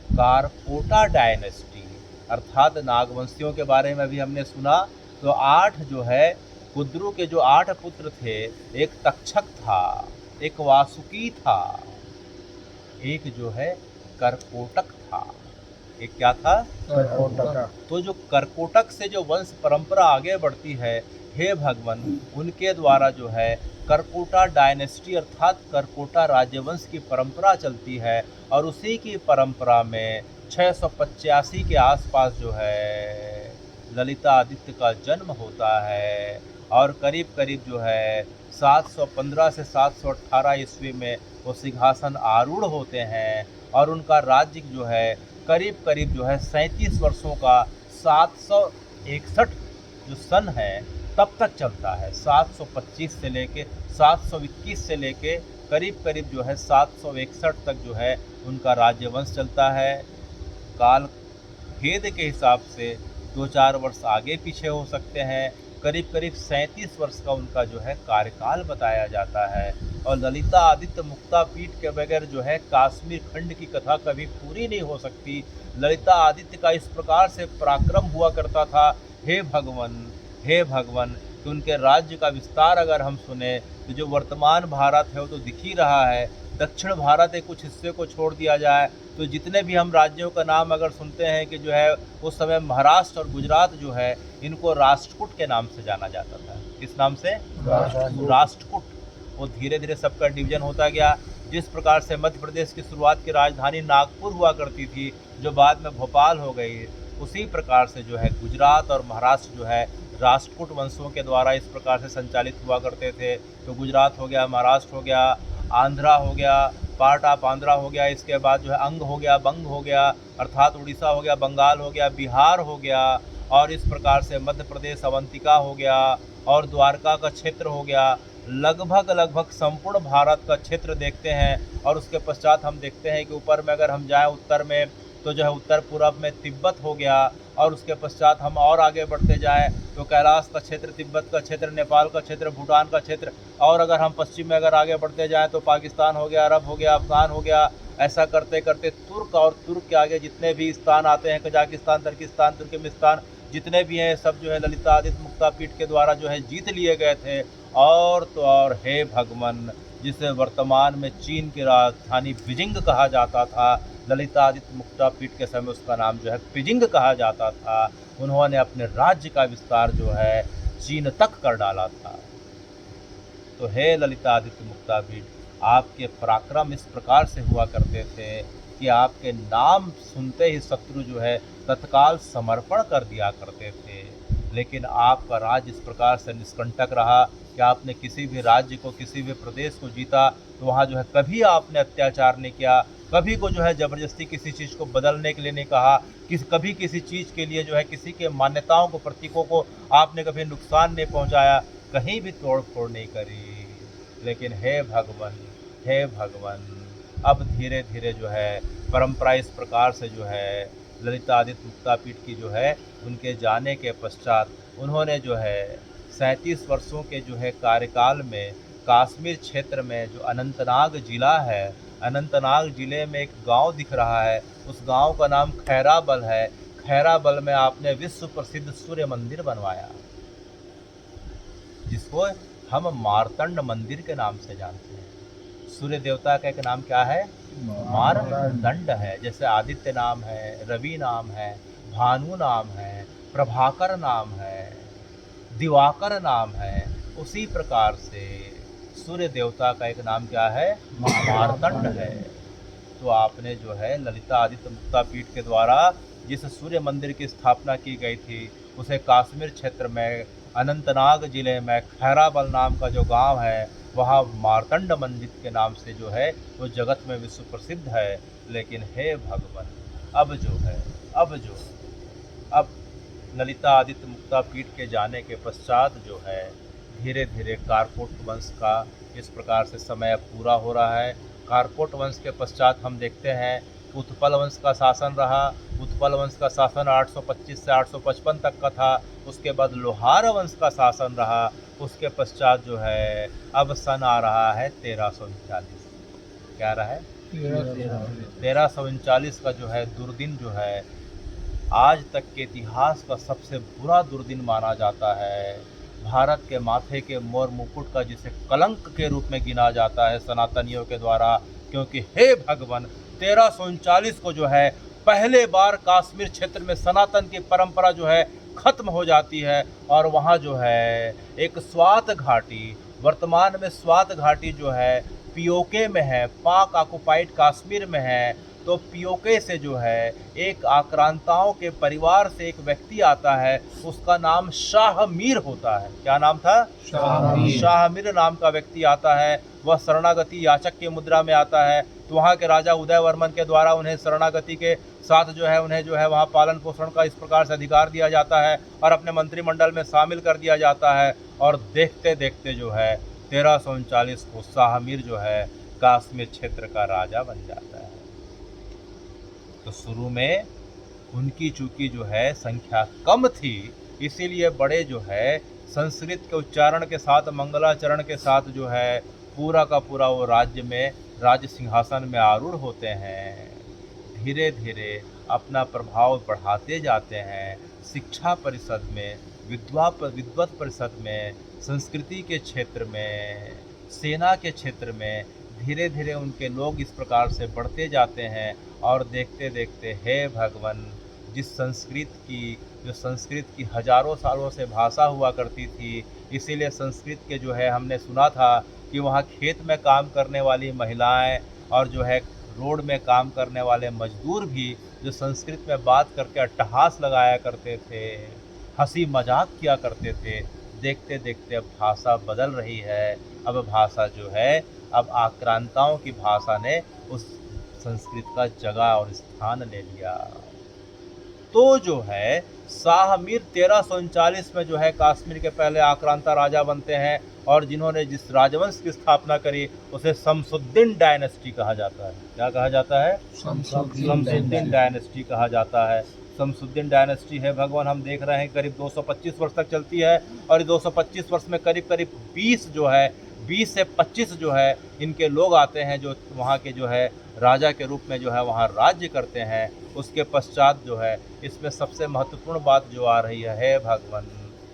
कारकोटा डायनेस्टी अर्थात नागवंशियों के बारे में भी हमने सुना। तो 8 जो है कुद्रू के जो 8 पुत्र थे, एक तक्षक था, एक वासुकी था, एक जो है करकोटक था। एक क्या था? करकोटक। तो जो करकोटक से जो वंश परंपरा आगे बढ़ती है, हे भगवान, उनके द्वारा जो है करकोटा डायनेस्टी अर्थात करकोटा राज्यवंश की परंपरा चलती है और उसी की परंपरा में 685 के आसपास जो है ललिता आदित्य का जन्म होता है और करीब जो है 715 से 718 ईस्वी में वो सिंहासन आरूढ़ होते हैं और उनका राज्य जो है करीब जो है 37 वर्षों का 761 जो सन है तब तक चलता है। 725 से लेके 721 से लेके करीब जो है 761 तक जो है उनका राज्यवंश चलता है। काल भेद के हिसाब से 2-4 वर्ष आगे पीछे हो सकते हैं। करीब 37 वर्ष का उनका जो है कार्यकाल बताया जाता है। और ललिता आदित्य मुक्ता पीठ के बगैर जो है कश्मीर खंड की कथा कभी पूरी नहीं हो सकती। ललिता आदित्य का इस प्रकार से पराक्रम हुआ करता था, हे भगवान, कि उनके राज्य का विस्तार अगर हम सुने तो जो वर्तमान भारत है वो तो दिख ही रहा है। दक्षिण भारत के कुछ हिस्से को छोड़ दिया जाए तो जितने भी हम राज्यों का नाम अगर सुनते हैं कि जो है उस समय महाराष्ट्र और गुजरात जो है इनको राष्ट्रकूट के नाम से जाना जाता था। किस नाम से? राष्ट्रकूट। वो धीरे धीरे सबका डिवीजन होता गया। जिस प्रकार से मध्य प्रदेश की शुरुआत की राजधानी नागपुर हुआ करती थी जो बाद में भोपाल हो गई, उसी प्रकार से जो है गुजरात और महाराष्ट्र जो है राष्ट्रकूट वंशों के द्वारा इस प्रकार से संचालित हुआ करते थे। तो गुजरात हो गया, महाराष्ट्र हो गया, आंध्रा हो गया, पार्ट ऑफ आंध्रा हो गया, इसके बाद जो है अंग हो गया, बंग हो गया अर्थात उड़ीसा हो गया, बंगाल हो गया, बिहार हो गया और इस प्रकार से मध्य प्रदेश अवंतिका हो गया और द्वारका का क्षेत्र हो गया, लगभग संपूर्ण भारत का क्षेत्र देखते हैं। और उसके पश्चात हम देखते हैं कि ऊपर में अगर हम जाएं उत्तर में तो जो है उत्तर पूर्व में तिब्बत हो गया, और उसके पश्चात हम और आगे बढ़ते जाएं तो कैलाश का क्षेत्र, तिब्बत का क्षेत्र, नेपाल का क्षेत्र, भूटान का क्षेत्र, और अगर हम पश्चिम में अगर आगे बढ़ते जाएं तो पाकिस्तान हो गया, अरब हो गया, अफगान हो गया। ऐसा करते करते तुर्क, और तुर्क के आगे जितने भी स्थान आते हैं, कजाकिस्तान, तर्किस्तान, तुर्कमेनिस्तान, जितने भी हैं सब जो है ललितादित्य मुक्तापीठ के द्वारा जो है जीत लिए गए थे। और तो और हे भगवान, जिसे वर्तमान में चीन की राजधानी बीजिंग कहा जाता था, ललितादित्य मुक्तापीठ के समय उसका नाम जो है बीजिंग कहा जाता था। उन्होंने अपने राज्य का विस्तार जो है चीन तक कर डाला था। तो हे ललितादित्य मुक्तापीठ, आपके पराक्रम इस प्रकार से हुआ करते थे कि आपके नाम सुनते ही शत्रु जो है तत्काल समर्पण कर दिया करते थे। लेकिन आपका राज्य इस प्रकार से निष्कंटक रहा कि आपने किसी भी राज्य को, किसी भी प्रदेश को जीता तो वहाँ जो है कभी आपने अत्याचार नहीं किया, कभी को जो है ज़बरदस्ती किसी चीज़ को बदलने के लिए नहीं कहा, कभी किसी चीज़ के लिए जो है किसी के मान्यताओं को, प्रतीकों को आपने कभी नुकसान नहीं पहुँचाया, कहीं भी तोड़ फोड़ नहीं करी। लेकिन हे भगवान, अब धीरे धीरे जो है परंपरा इस प्रकार से जो है ललितादित्य मुक्तापीठ की जो है उनके जाने के पश्चात उन्होंने जो है 37 वर्षों के जो है कार्यकाल में कश्मीर क्षेत्र में जो अनंतनाग ज़िला है, अनंतनाग ज़िले में एक गांव दिख रहा है, उस गांव का नाम खैराबल है। खैराबल में आपने विश्व प्रसिद्ध सूर्य मंदिर बनवाया, जिसको हम मार्तंड मंदिर के नाम से जानते हैं। सूर्य देवता का एक नाम क्या है? मार्तंड है। जैसे आदित्य नाम है, रवि नाम है, भानु नाम है, प्रभाकर नाम है, दिवाकर नाम है, उसी प्रकार से सूर्य देवता का एक नाम क्या है? मार्तंड है। तो आपने जो है ललितादित्य मुक्तापीठ के द्वारा जिस सूर्य मंदिर की स्थापना की गई थी, उसे कश्मीर क्षेत्र में अनंतनाग जिले में खैराबल नाम का जो गांव है, वहाँ मार्तंड मंदिर के नाम से जो है वो जगत में विश्व प्रसिद्ध है। लेकिन हे भगवान, अब ललितादित्य मुक्तापीठ के जाने के पश्चात जो है धीरे धीरे कारकोट वंश का इस प्रकार से समय पूरा हो रहा है। कारकोट वंश के पश्चात हम देखते हैं उत्पल वंश का शासन रहा। उत्पल वंश का शासन 825 से 855 तक का था। उसके बाद लोहार वंश का शासन रहा। उसके पश्चात जो है अब सन आ रहा है 1339। क्या रहा है? 1339 का जो है दुर्दिन जो है आज तक के इतिहास का सबसे बुरा दुर्दिन माना जाता है। भारत के माथे के मोर मुकुट का जिसे कलंक के रूप में गिना जाता है सनातनियों के द्वारा, क्योंकि हे भगवान 1339 को जो है पहले बार कश्मीर क्षेत्र में सनातन की परंपरा जो है खत्म हो जाती है। और वहाँ जो है एक स्वात घाटी, वर्तमान में स्वात घाटी जो है पीओके में है, पाक ऑक्युपाइड कश्मीर में है। तो पीओके से जो है एक आक्रांताओं के परिवार से एक व्यक्ति आता है, उसका नाम शाह मीर होता है। क्या नाम था? शाह मीर नाम का व्यक्ति आता है। वह शरणागति याचक की मुद्रा में आता है। तो वहाँ के राजा उदय वर्मन के द्वारा उन्हें शरणागति के साथ जो है उन्हें जो है वहाँ पालन पोषण का इस प्रकार से अधिकार दिया जाता है और अपने मंत्रिमंडल में शामिल कर दिया जाता है। और देखते देखते जो है 1339 को शाह मीर जो है कश्मीर क्षेत्र का राजा बन जाता है। तो शुरू में उनकी चूंकि जो है संख्या कम थी, इसीलिए बड़े जो है संस्कृत के उच्चारण के साथ, मंगलाचरण के साथ जो है पूरा का पूरा वो राज्य सिंहासन में आरूढ़ होते हैं। धीरे धीरे अपना प्रभाव बढ़ाते जाते हैं। शिक्षा परिषद में, विद्वत परिषद में, संस्कृति के क्षेत्र में, सेना के क्षेत्र में धीरे धीरे उनके लोग इस प्रकार से बढ़ते जाते हैं। और देखते देखते हे भगवान, जो संस्कृत की हजारों सालों से भाषा हुआ करती थी, इसीलिए संस्कृत के जो है हमने सुना था कि वहाँ खेत में काम करने वाली महिलाएं और जो है रोड में काम करने वाले मजदूर भी जो संस्कृत में बात करके अट्टहास लगाया करते थे, हंसी मजाक किया करते थे। देखते देखते अब भाषा बदल रही है। अब भाषा जो है अब आक्रांताओं की भाषा ने उस संस्कृत का जगह और स्थान ले लिया। तो जो है शाह मीर 1339 में जो है कश्मीर के पहले आक्रांता राजा बनते हैं, और जिन्होंने जिस राजवंश की स्थापना करी उसे शमसुद्दीन डायनेस्टी कहा जाता है। क्या कहा जाता है? शमसुद्दीन डायनेस्टी कहा जाता है। शमसुद्दीन डायनेस्टी है भगवान, हम देख रहे हैं करीब 225 वर्ष तक चलती है, और 225 वर्ष में करीब करीब 20 से 25 जो है इनके लोग आते हैं जो वहाँ के जो है राजा के रूप में जो है वहाँ राज्य करते हैं। उसके पश्चात जो है इसमें सबसे महत्वपूर्ण बात जो आ रही है भगवान,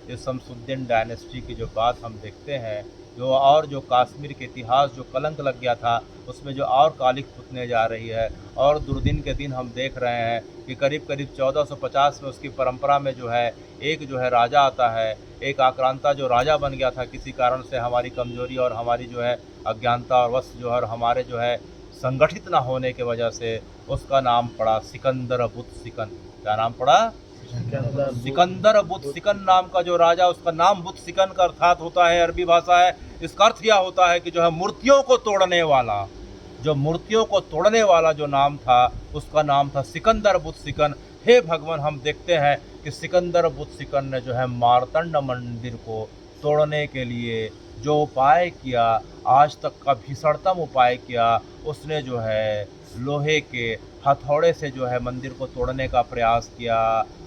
ये शमसुद्दीन डायनेस्टी की जो बात हम देखते हैं, जो कश्मीर के इतिहास जो कलंक लग गया था उसमें जो और कालिख पुतने जा रही है। और दुर्दिन के दिन हम देख रहे हैं कि करीब करीब 1450 में उसकी परंपरा में जो है एक जो है राजा आता है, एक आक्रांता जो राजा बन गया था किसी कारण से, हमारी कमजोरी और हमारी जो है अज्ञानता और वश जो है और हमारे जो है संगठित ना होने की वजह से उसका नाम पड़ा सिकंदर बुत सिकन। क्या नाम पड़ा? सिकंदर बुत सिकन नाम का जो राजा, उसका नाम बुत सिकन का अर्थात होता है, अरबी भाषा है, इसका अर्थ यह होता है कि जो है मूर्तियों को तोड़ने वाला, जो मूर्तियों को तोड़ने वाला जो नाम था उसका नाम था सिकंदर बुत सिकन। हे भगवान, हम देखते हैं कि सिकंदर बुत सिकन ने जो है मार्तंड मंदिर को तोड़ने के लिए जो उपाय किया, आज तक का भीषणतम उपाय किया, उसने जो है लोहे के हथौड़े से जो है मंदिर को तोड़ने का प्रयास किया,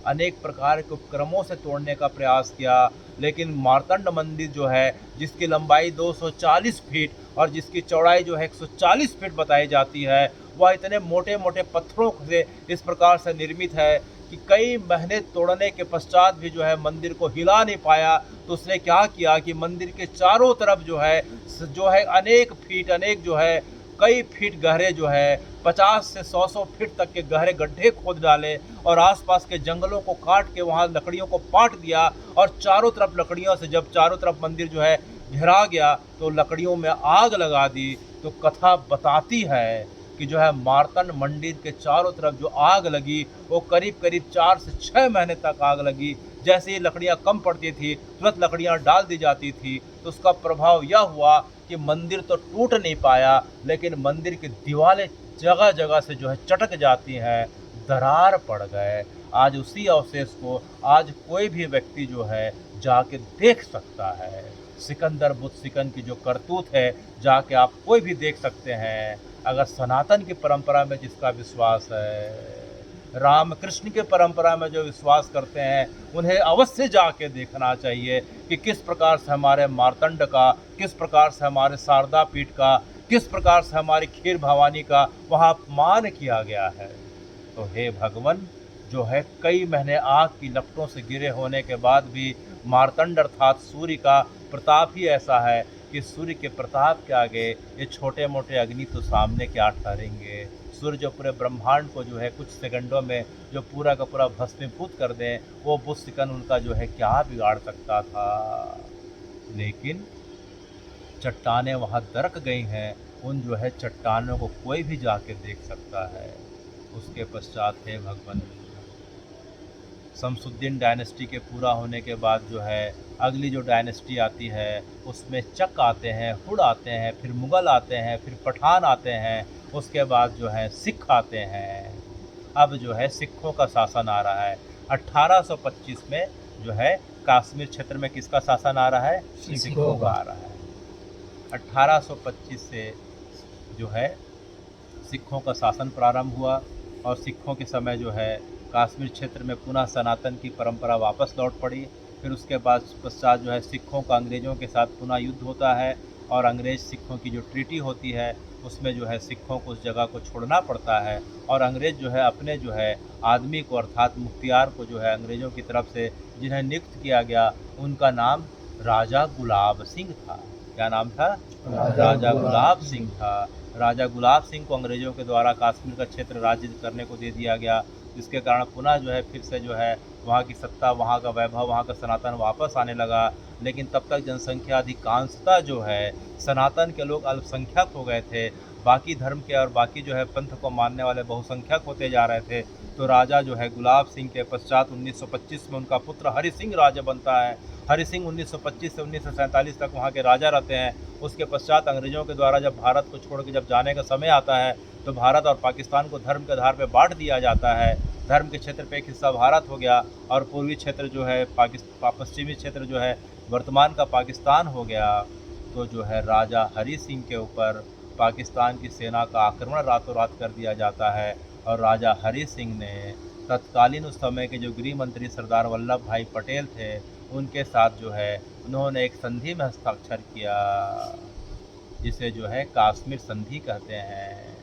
अनेक प्रकार के उपक्रमों से तोड़ने का प्रयास किया, लेकिन मार्तंड मंदिर जो है जिसकी लंबाई 240 फीट और जिसकी चौड़ाई जो है 140 फीट बताई जाती है, वह इतने मोटे मोटे पत्थरों से इस प्रकार से निर्मित है कि कई महीने तोड़ने के पश्चात भी जो है मंदिर को हिला नहीं पाया। तो उसने क्या किया कि मंदिर के चारों तरफ जो है अनेक फीट, अनेक जो है कई फीट गहरे जो है 50 से 100 फीट तक के गहरे गड्ढे खोद डाले और आसपास के जंगलों को काट के वहाँ लकड़ियों को पाट दिया, और चारों तरफ लकड़ियों से जब चारों तरफ मंदिर जो है घेरा गया तो लकड़ियों में आग लगा दी। तो कथा बताती है कि जो है मार्तंड मंदिर के चारों तरफ जो आग लगी वो करीब करीब 4 से 6 महीने तक आग लगी। जैसे ही लकड़ियाँ कम पड़ती थी तुरंत लकड़ियाँ डाल दी जाती थी। तो उसका प्रभाव यह हुआ कि मंदिर तो टूट नहीं पाया, लेकिन मंदिर की दीवारें जगह जगह से जो है चटक जाती हैं, दरार पड़ गए। आज उसी अवशेष को आज कोई भी व्यक्ति जो है जाके देख सकता है। सिकंदर बुत सिकन की जो करतूत है जाके आप कोई भी देख सकते हैं। अगर सनातन की परंपरा में जिसका विश्वास है, रामकृष्ण के परंपरा में जो विश्वास करते हैं, उन्हें अवश्य जाके देखना चाहिए कि किस प्रकार से हमारे मार्तंड का, किस प्रकार से हमारे शारदा पीठ का, किस प्रकार से हमारी खीर भवानी का वहाँ अपमान किया गया है। तो हे भगवान, जो है कई महीने आग की लपटों से गिरे होने के बाद भी मार्तंड अर्थात सूर्य का प्रताप ही ऐसा है कि सूर्य के प्रताप के आगे ये छोटे मोटे अग्नि तो सामने क्या ठहरेंगे। सूर्य जो पूरे ब्रह्मांड को जो है कुछ सेकंडों में जो पूरा का पूरा भस्मीभूत कर दें, वो बुत सिकन उनका जो है क्या बिगाड़ सकता था। लेकिन चट्टानें वहाँ दरक गई हैं, उन जो है चट्टानों को कोई भी जाके देख सकता है। उसके पश्चात है भगवान शमसुद्दीन डायनेस्टी के पूरा होने के बाद जो है अगली जो डायनेस्टी आती है उसमें चक आते हैं, हुड आते हैं, फिर मुग़ल आते हैं, फिर पठान आते हैं, उसके बाद जो है सिख आते हैं। अब जो है सिखों का शासन आ रहा है। 1825 में जो है कश्मीर क्षेत्र में किसका शासन आ रहा है? सिखों का आ रहा है। 1825 से जो है सिखों का शासन प्रारंभ हुआ और सिखों के समय जो है कश्मीर क्षेत्र में पुनः सनातन की परंपरा वापस लौट पड़ी। फिर उसके बाद पश्चात जो है सिखों का अंग्रेज़ों के साथ पुनः युद्ध होता है और अंग्रेज़ सिखों की जो ट्रीटी होती है उसमें जो है सिखों को उस जगह को छोड़ना पड़ता है और अंग्रेज़ जो है अपने जो है आदमी को अर्थात मुख्तियार को जो है अंग्रेज़ों की तरफ से जिन्हें नियुक्त किया गया उनका नाम राजा गुलाब सिंह था। क्या नाम था? राजा गुलाब सिंह था। राजा गुलाब सिंह को अंग्रेज़ों के द्वारा कश्मीर का क्षेत्र राज्य करने को दे दिया गया, जिसके कारण पुनः जो है फिर से जो है वहाँ की सत्ता, वहाँ का वैभव, वहाँ का सनातन वापस आने लगा। लेकिन तब तक जनसंख्या अधिकांशता जो है सनातन के लोग अल्पसंख्यक हो गए थे, बाकी धर्म के और बाकी जो है पंथ को मानने वाले बहुसंख्यक होते जा रहे थे। तो राजा जो है गुलाब सिंह के पश्चात 1925 में उनका पुत्र हरि सिंह राजा बनता है। हरि सिंह 1925 से 1947 तक वहाँ के राजा रहते हैं। उसके पश्चात अंग्रेज़ों के द्वारा जब भारत को छोड़ के जब जाने का समय आता है तो भारत और पाकिस्तान को धर्म के आधार पर बांट दिया जाता है। धर्म के क्षेत्र पे एक हिस्सा भारत हो गया और पूर्वी क्षेत्र जो है पश्चिमी क्षेत्र जो है वर्तमान का पाकिस्तान हो गया। तो जो है राजा हरी सिंह के ऊपर पाकिस्तान की सेना का आक्रमण रातों रात कर दिया जाता है और राजा हरी सिंह ने तत्कालीन उस समय के जो गृह मंत्री सरदार वल्लभ भाई पटेल थे उनके साथ जो है उन्होंने एक संधि में हस्ताक्षर किया, जिसे जो है कश्मीर संधि कहते हैं।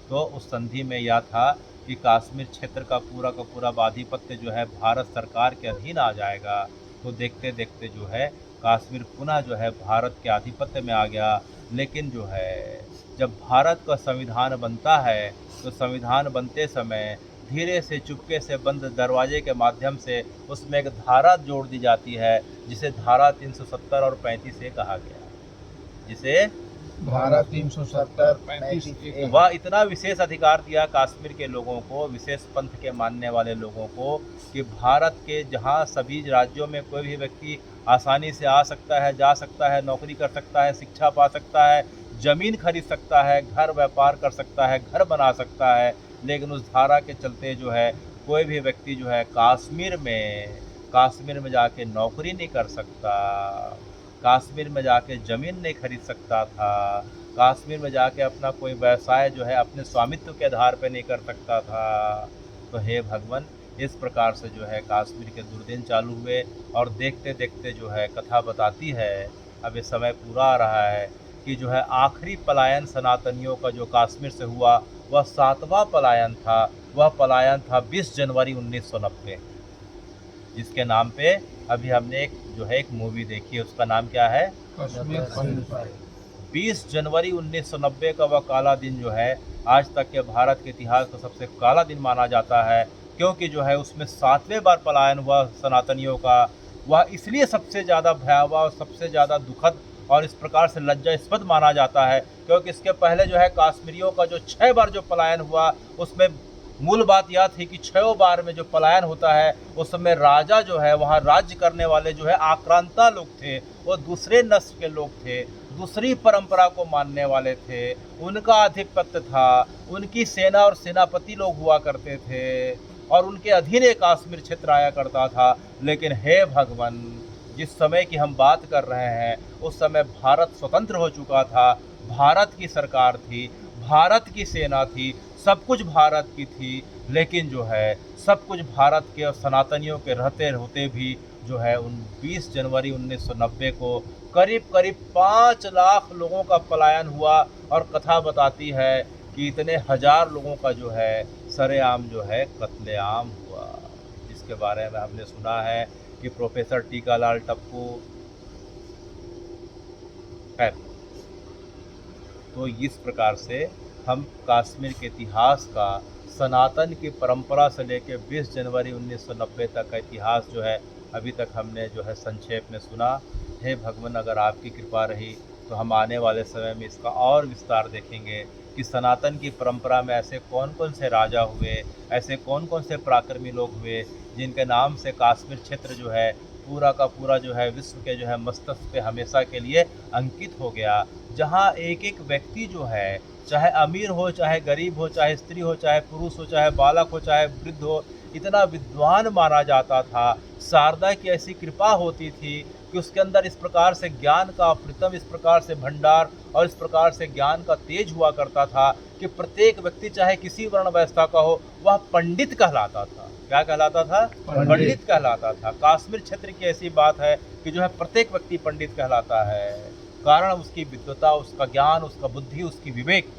तो उस संधि में यह था कि कश्मीर क्षेत्र का पूरा आधिपत्य जो है भारत सरकार के अधीन आ जाएगा। तो देखते देखते जो है कश्मीर पुनः जो है भारत के आधिपत्य में आ गया। लेकिन जो है जब भारत का संविधान बनता है तो संविधान बनते समय धीरे से चुपके से बंद दरवाजे के माध्यम से उसमें एक धारा जोड़ दी जाती है, जिसे धारा 370 और 35 ए कहा गया, जिसे धारा 370 35 वह इतना विशेष अधिकार दिया कश्मीर के लोगों को, विशेष पंथ के मानने वाले लोगों को, कि भारत के जहां सभी राज्यों में कोई भी व्यक्ति आसानी से आ सकता है, जा सकता है, नौकरी कर सकता है, शिक्षा पा सकता है, ज़मीन खरीद सकता है, घर व्यापार कर सकता है, घर बना सकता है। लेकिन उस धारा के चलते जो है कोई भी व्यक्ति जो है कश्मीर में जाके नौकरी नहीं कर सकता, कश्मीर में जाके ज़मीन नहीं खरीद सकता था, कश्मीर में जाके अपना कोई व्यवसाय जो है अपने स्वामित्व के आधार पर नहीं कर सकता था। तो हे भगवान, इस प्रकार से जो है कश्मीर के दुर्दिन चालू हुए और देखते देखते जो है कथा बताती है, अब ये समय पूरा आ रहा है कि जो है आखिरी पलायन सनातनियों का जो कश्मीर से हुआ वह 7वां पलायन था। वह पलायन था 20 जनवरी 1990, जिसके नाम पे अभी हमने एक मूवी देखी है, उसका नाम क्या है? कश्मीर फाइल। 20 जनवरी 1990 का वह काला दिन जो है आज तक के भारत के इतिहास का सबसे काला दिन माना जाता है, क्योंकि जो है उसमें 7वें बार पलायन हुआ सनातनियों का। वह इसलिए सबसे ज़्यादा भयावह और सबसे ज़्यादा दुखद और इस प्रकार से लज्जास्पद माना जाता है क्योंकि इसके पहले जो है कश्मीरियों का जो 6 बार जो पलायन हुआ, उसमें मूल बात यह थी कि 6 बार में जो पलायन होता है उस समय राजा जो है वहाँ राज्य करने वाले जो है आक्रांता लोग थे, वो दूसरे नस्ल के लोग थे, दूसरी परंपरा को मानने वाले थे, उनका आधिपत्य था, उनकी सेना और सेनापति लोग हुआ करते थे और उनके अधीन एक कश्मीर क्षेत्र आया करता था। लेकिन हे भगवान, जिस समय की हम बात कर रहे हैं उस समय भारत स्वतंत्र हो चुका था, भारत की सरकार थी, भारत की सेना थी, सब कुछ भारत की थी। लेकिन जो है सब कुछ भारत के और सनातनियों के रहते होते भी जो है 20 जनवरी 1990 को करीब 5 लाख लोगों का पलायन हुआ और कथा बताती है कि इतने हजार लोगों का जो है सरेआम जो है कत्लेआम हुआ, जिसके बारे में हमने सुना है कि प्रोफेसर टीकालाल टप्पू है। तो इस प्रकार से हम कश्मीर के इतिहास का, सनातन की परंपरा से लेकर 20 जनवरी 1990 तक का इतिहास जो है अभी तक हमने जो है संक्षेप में सुना। हे भगवान, अगर आपकी कृपा रही तो हम आने वाले समय में इसका और विस्तार देखेंगे कि सनातन की परंपरा में ऐसे कौन कौन से राजा हुए, ऐसे कौन कौन से पराक्रमी लोग हुए जिनके नाम से कश्मीर क्षेत्र जो है पूरा का पूरा जो है विश्व के जो है मस्तक पे हमेशा के लिए अंकित हो गया। जहाँ एक एक व्यक्ति जो है, चाहे अमीर हो, चाहे गरीब हो, चाहे स्त्री हो, चाहे पुरुष हो, चाहे बालक हो, चाहे वृद्ध हो, इतना विद्वान माना जाता था। शारदा की ऐसी कृपा होती थी कि उसके अंदर इस प्रकार से ज्ञान का अप्रतिम, इस प्रकार से भंडार और इस प्रकार से ज्ञान का तेज हुआ करता था कि प्रत्येक व्यक्ति चाहे किसी वर्ण व्यवस्था का हो वह पंडित कहलाता था। क्या कहलाता था? पंडित कहलाता था। कश्मीर क्षेत्र की ऐसी बात है कि जो है प्रत्येक व्यक्ति पंडित कहलाता है, कारण उसकी विद्वता, उसका ज्ञान, उसका बुद्धि, उसकी विवेक।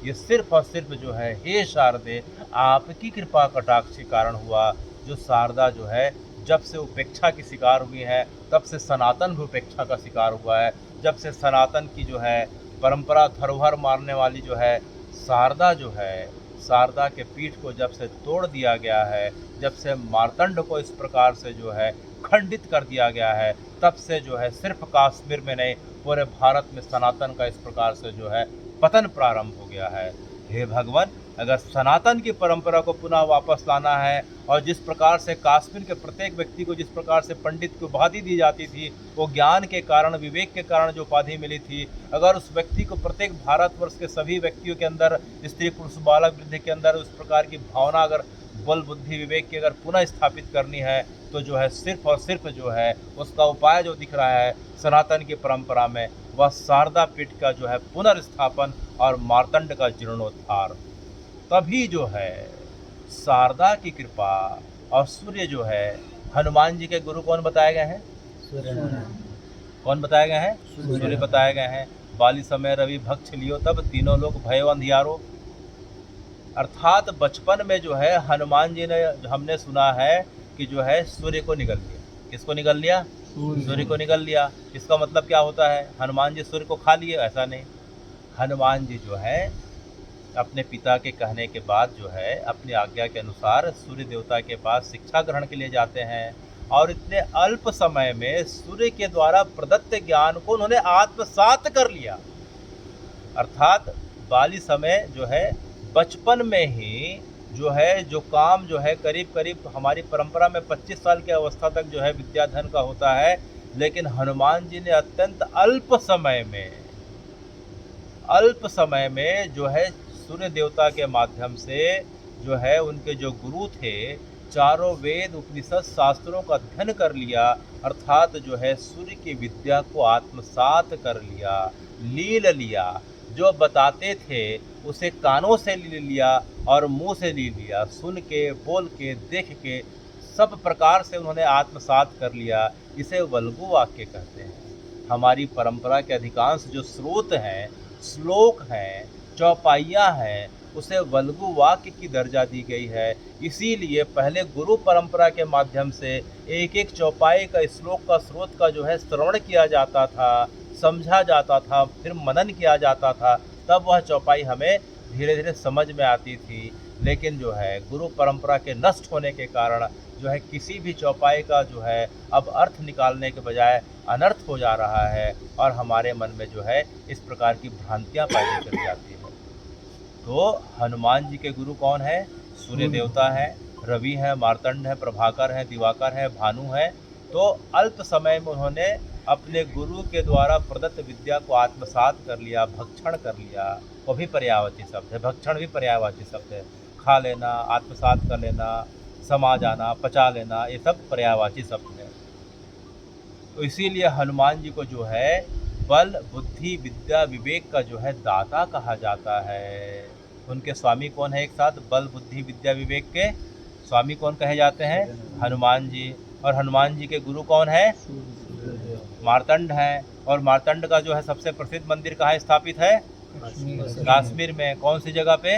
ये सिर्फ और सिर्फ जो है हे शारदे आपकी कृपा कटाक्ष के कारण हुआ। जो शारदा जो है जब से उपेक्षा की शिकार हुई है तब से सनातन भी उपेक्षा का शिकार हुआ है। जब से सनातन की जो है परंपरा धरोहर मारने वाली जो है शारदा जो है, शारदा के पीठ को जब से तोड़ दिया गया है, जब से मार्तंड को इस प्रकार से जो है खंडित कर दिया गया है, तब से जो है सिर्फ कश्मीर में नहीं पूरे भारत में सनातन का इस प्रकार से जो है पतन प्रारंभ हो गया है। हे भगवान, अगर सनातन की परंपरा को पुनः वापस लाना है और जिस प्रकार से कश्मीर के प्रत्येक व्यक्ति को जिस प्रकार से पंडित की उपाधि दी जाती थी, वो ज्ञान के कारण, विवेक के कारण जो उपाधि मिली थी, अगर उस व्यक्ति को प्रत्येक भारतवर्ष के सभी व्यक्तियों के अंदर, स्त्री पुरुष बालक वृद्ध के अंदर उस प्रकार की भावना अगर बल बुद्धि विवेक की अगर पुनः स्थापित करनी है तो जो है सिर्फ और सिर्फ जो है उसका उपाय जो दिख रहा है सनातन की परंपरा में, वह शारदा पीठ का जो है पुनर्स्थापन और मार्तंड का जीर्णोद्धार। तभी जो है शारदा की कृपा और सूर्य जो है, हनुमान जी के गुरु कौन बताए गए हैं? कौन बताए गए हैं? सूर्य बताए गए हैं। बाली समय रवि भक्ष लियो तब तीनों लोग भयो अंधियारो। अर्थात बचपन में जो है हनुमान जी ने, हमने सुना है कि जो है सूर्य को निगल लिया। किसको निगल लिया? सूर्य को निगल लिया। इसका मतलब क्या होता है? हनुमान जी सूर्य को खा लिए? ऐसा नहीं। हनुमान जी जो है अपने पिता के कहने के बाद जो है अपनी आज्ञा के अनुसार सूर्य देवता के पास शिक्षा ग्रहण के लिए जाते हैं और इतने अल्प समय में सूर्य के द्वारा प्रदत्त ज्ञान को उन्होंने आत्मसात कर लिया। अर्थात बाली समय जो है बचपन में ही जो है जो काम जो है करीब करीब हमारी परंपरा में 25 साल की अवस्था तक जो है विद्याधन का होता है, लेकिन हनुमान जी ने अत्यंत अल्प समय में जो है सूर्य देवता के माध्यम से जो है उनके जो गुरु थे चारों वेद उपनिषद शास्त्रों का अध्ययन कर लिया। अर्थात जो है सूर्य की विद्या को आत्मसात कर लिया, लील लिया। जो बताते थे उसे कानों से ले लिया और मुंह से ले लिया, सुन के, बोल के, देख के, सब प्रकार से उन्होंने आत्मसात कर लिया। इसे वल्गु वाक्य कहते हैं। हमारी परंपरा के अधिकांश जो स्रोत हैं, श्लोक हैं, चौपाइयाँ हैं, उसे वल्गु वाक्य की दर्जा दी गई है। इसीलिए पहले गुरु परंपरा के माध्यम से एक एक चौपाई का, श्लोक का, स्रोत का जो है श्रवण किया जाता था, समझा जाता था, फिर मनन किया जाता था, तब वह चौपाई हमें धीरे धीरे समझ में आती थी। लेकिन जो है गुरु परंपरा के नष्ट होने के कारण जो है किसी भी चौपाई का जो है अब अर्थ निकालने के बजाय अनर्थ हो जा रहा है और हमारे मन में जो है इस प्रकार की भ्रांतियाँ पैदा कर जाती है। तो हनुमान जी के गुरु कौन है? सूर्य देवता है, रवि है, मार्तंड है, प्रभाकर है, दिवाकर है, भानु है। तो अल्प समय में उन्होंने अपने गुरु के द्वारा प्रदत्त विद्या को आत्मसात कर लिया, भक्षण कर लिया। वो भी पर्यायवाची शब्द है, भक्षण भी पर्यायवाची शब्द है। खा लेना, आत्मसात कर लेना, समा जाना, पचा लेना, ये सब पर्यायवाची शब्द है। तो इसीलिए हनुमान जी को जो है बल बुद्धि विद्या विवेक का जो है दाता कहा जाता है। उनके स्वामी कौन है? एक साथ बल बुद्धि विद्या विवेक के स्वामी कौन कहे जाते हैं? हनुमान जी। और हनुमान जी के गुरु कौन है? मार्तंड है। और मार्तंड का जो है सबसे प्रसिद्ध मंदिर कहाँ स्थापित है? कश्मीर में। कौन सी जगह पे?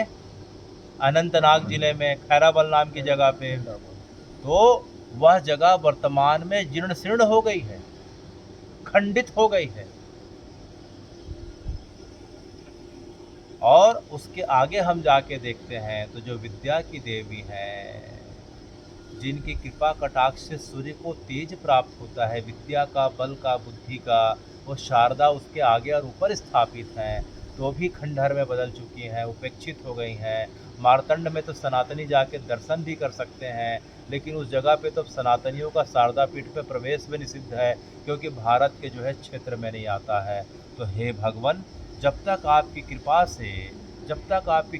अनंतनाग जिले में, खैराबल नाम की जगह पे। तो वह जगह वर्तमान में जीर्ण शीर्ण हो गई है, खंडित हो गई है। और उसके आगे हम जाके देखते हैं तो जो विद्या की देवी हैं, जिनकी कृपा कटाक्ष से सूर्य को तेज प्राप्त होता है, विद्या का, बल का, बुद्धि का, वो शारदा उसके आगे और ऊपर स्थापित हैं, तो भी खंडहर में बदल चुकी हैं, उपेक्षित हो गई हैं। मार्तंड में तो सनातनी जाके दर्शन भी कर सकते हैं, लेकिन उस जगह पे तो सनातनियों का शारदा पीठ पे प्रवेश भी निषिद्ध है, क्योंकि भारत के जो है क्षेत्र में नहीं आता है। तो हे भगवान, जब तक आपकी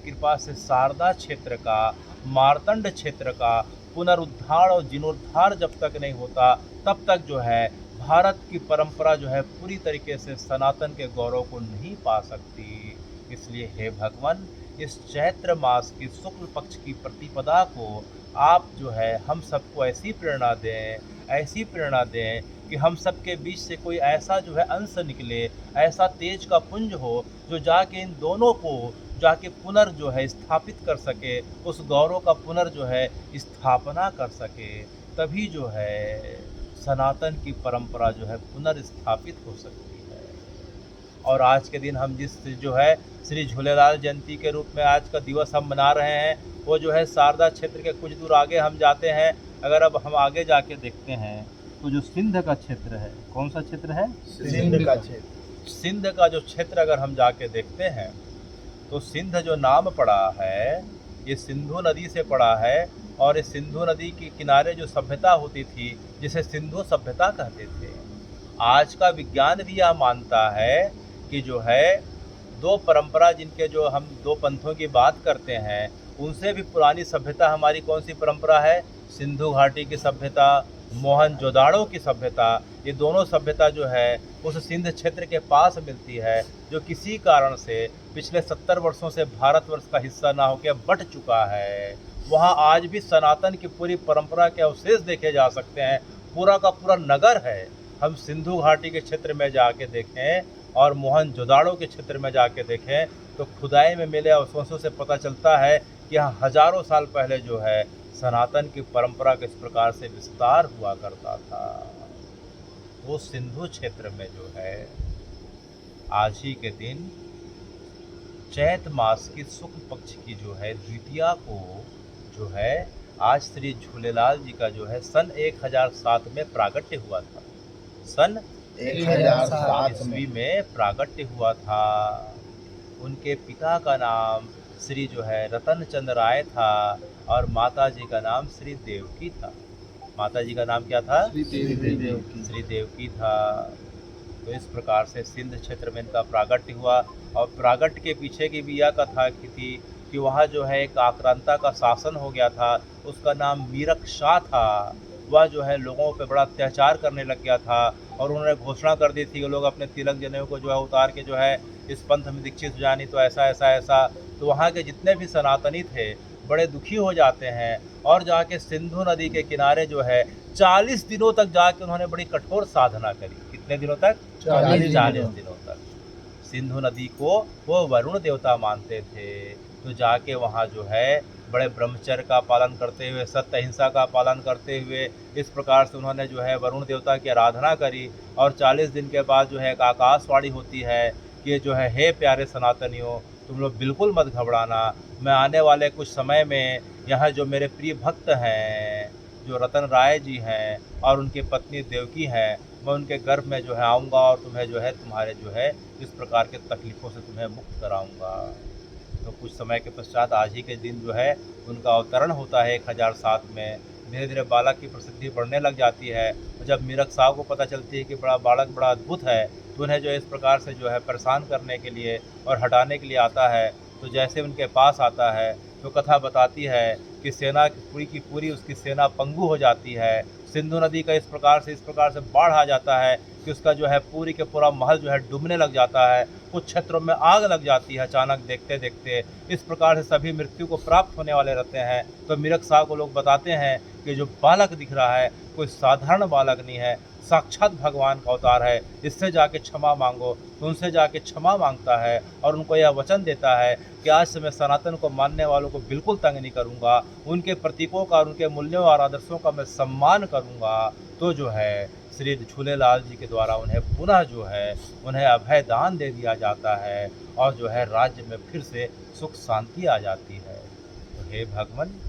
कृपा से शारदा क्षेत्र का, मार्तंड क्षेत्र का पुनरुद्धार और जीर्णोद्धार जब तक नहीं होता, तब तक जो है भारत की परंपरा जो है पूरी तरीके से सनातन के गौरव को नहीं पा सकती। इसलिए हे भगवान, इस चैत्र मास की शुक्ल पक्ष की प्रतिपदा को आप जो है हम सबको ऐसी प्रेरणा दें कि हम सबके बीच से कोई ऐसा जो है अंश निकले, ऐसा तेज का पुंज हो जो जाके इन दोनों को जाके पुनर् जो है स्थापित कर सके, उस गौरव का पुनर् जो है स्थापना कर सके। तभी जो है सनातन की परंपरा जो है पुनर्स्थापित हो सकती है। और आज के दिन हम जिस जो है श्री झूलेलाल जयंती के रूप में आज का दिवस हम मना रहे हैं, वो जो है शारदा क्षेत्र के कुछ दूर आगे हम जाते हैं। अगर अब हम आगे जाके देखते हैं तो जो सिंध का क्षेत्र है, कौन सा क्षेत्र है? सिंध का क्षेत्र। सिंध का जो क्षेत्र अगर हम जाके देखते हैं तो सिंध जो नाम पड़ा है, ये सिंधु नदी से पड़ा है। और इस सिंधु नदी के किनारे जो सभ्यता होती थी, जिसे सिंधु सभ्यता कहते थे। आज का विज्ञान भी यह मानता है कि जो है दो परंपरा, जिनके जो हम दो पंथों की बात करते हैं, उनसे भी पुरानी सभ्यता हमारी कौन सी परंपरा है? सिंधु घाटी की सभ्यता, मोहनजोदाड़ो की सभ्यता। ये दोनों सभ्यता जो है उस सिंध क्षेत्र के पास मिलती है, जो किसी कारण से पिछले 70 वर्षों से भारतवर्ष का हिस्सा ना होकर बट चुका है। वहाँ आज भी सनातन की पूरी परंपरा के अवशेष देखे जा सकते हैं। पूरा का पूरा नगर है। हम सिंधु घाटी के क्षेत्र में जाके देखें और मोहनजोदाड़ो के क्षेत्र में जाके देखें तो खुदाई में मिले अवशेषों से पता चलता है कि यहाँ हजारों साल पहले जो है सनातन की परंपरा किस प्रकार से विस्तार हुआ करता था। वो सिंधु क्षेत्र में जो है आज ही के दिन चैत मास की शुक्ल पक्ष की जो है द्वितीया को जो है आज श्री झूलेलाल जी का जो है सन 1007 में प्रागट्य हुआ था। सन 1007 ईस्वी में प्रागट्य हुआ था। उनके पिता का नाम श्री जो है रतन चंद्र राय था और माता जी का नाम श्री देवकी था। माता जी का नाम क्या था? श्री देवकी था। तो इस प्रकार से सिंध क्षेत्र में इनका प्रागट्य हुआ और प्रागट्य के पीछे की भी यह कथा की थी कि वहाँ जो है एक आक्रांता का शासन हो गया था। उसका नाम मीरक शाह था। वह जो है लोगों पे बड़ा अत्याचार करने लग गया था और उन्होंने घोषणा कर दी थी कि लोग अपने तिलक जनेऊ को जो है उतार के जो है इस पंथ में दीक्षित हो जानी, तो ऐसा ऐसा ऐसा। तो वहाँ के जितने भी सनातनी थे बड़े दुखी हो जाते हैं और जाके सिंधु नदी के किनारे जो है 40 दिनों तक जाके उन्होंने बड़ी कठोर साधना करी। कितने दिनों तक? 40 दिनों तक। सिंधु नदी को वो वरुण देवता मानते थे। तो जाके वहाँ जो है बड़े ब्रह्मचर्य का पालन करते हुए, सत्य अहिंसा का पालन करते हुए इस प्रकार से उन्होंने जो है वरुण देवता की आराधना करी। और 40 दिन के बाद जो है एक आकाशवाणी होती है कि जो है हे प्यारे सनातनियों, तुम लोग बिल्कुल मत घबराना। मैं आने वाले कुछ समय में यहाँ जो मेरे प्रिय भक्त हैं, जो रतन राय जी हैं और उनकी पत्नी देवकी हैं, मैं उनके गर्भ में जो है आऊँगा और तुम्हें जो है तुम्हारे जो है इस प्रकार के तकलीफ़ों से तुम्हें मुक्त कराऊँगा। तो कुछ समय के पश्चात आज ही के दिन जो है उनका अवतरण होता है 1007 में। धीरे धीरे बालक की प्रसिद्धि बढ़ने लग जाती है। जब मीरक साहब को पता चलती है कि बड़ा बालक बड़ा अद्भुत है, तो उन्हें जो इस प्रकार से जो है परेशान करने के लिए और हटाने के लिए आता है। तो जैसे उनके पास आता है तो कथा बताती है कि सेना की पूरी उसकी सेना पंगु हो जाती है। सिंधु नदी का इस प्रकार से बाढ़ आ जाता है कि उसका जो है पूरी के पूरा महल जो है डूबने लग जाता है। कुछ क्षेत्रों में आग लग जाती है अचानक देखते देखते। इस प्रकार से सभी मृत्यु को प्राप्त होने वाले रहते हैं। तो मीरक साहब को लोग बताते हैं कि जो बालक दिख रहा है कोई साधारण बालक नहीं है, साक्षात भगवान का अवतार है। इससे जाके क्षमा मांगो। तो उनसे जाके क्षमा मांगता है और उनको यह वचन देता है कि आज से मैं सनातन को मानने वालों को बिल्कुल तंग नहीं करूँगा। उनके प्रतीकों का और उनके मूल्यों और आदर्शों का मैं सम्मान करूँगा। तो जो है श्री झूलेलाल जी के द्वारा उन्हें पुनः जो है उन्हें अभय दान दे दिया जाता है और जो है राज्य में फिर से सुख शांति आ जाती है। तो हे भगवान,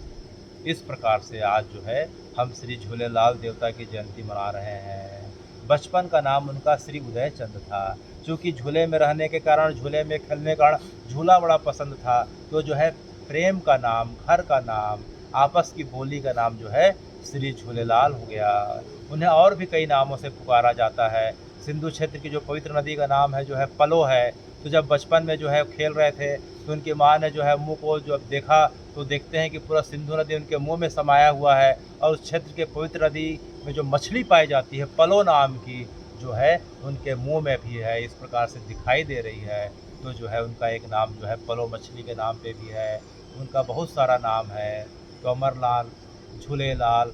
इस प्रकार से आज जो है हम श्री झूलेलाल देवता की जयंती मना रहे हैं। बचपन का नाम उनका श्री उदय चंद था। चूँकि झूले में रहने के कारण, झूले में खेलने का कारण झूला बड़ा पसंद था, तो जो है प्रेम का नाम, घर का नाम, आपस की बोली का नाम जो है श्री झूलेलाल हो गया। उन्हें और भी कई नामों से पुकारा जाता है। सिंधु क्षेत्र की जो पवित्र नदी का नाम है जो है पलो है। तो जब बचपन में जो है खेल रहे थे तो उनकी माँ ने जो है मुंह को जब देखा तो देखते हैं कि पूरा सिंधु नदी उनके मुंह में समाया हुआ है और उस क्षेत्र के पवित्र नदी में जो मछली पाई जाती है पलो नाम की, जो है उनके मुंह में भी है, इस प्रकार से दिखाई दे रही है। तो जो है उनका एक नाम जो है पलो मछली के नाम पे भी है। उनका बहुत सारा नाम है। तो अमरलाल, झूलेलाल,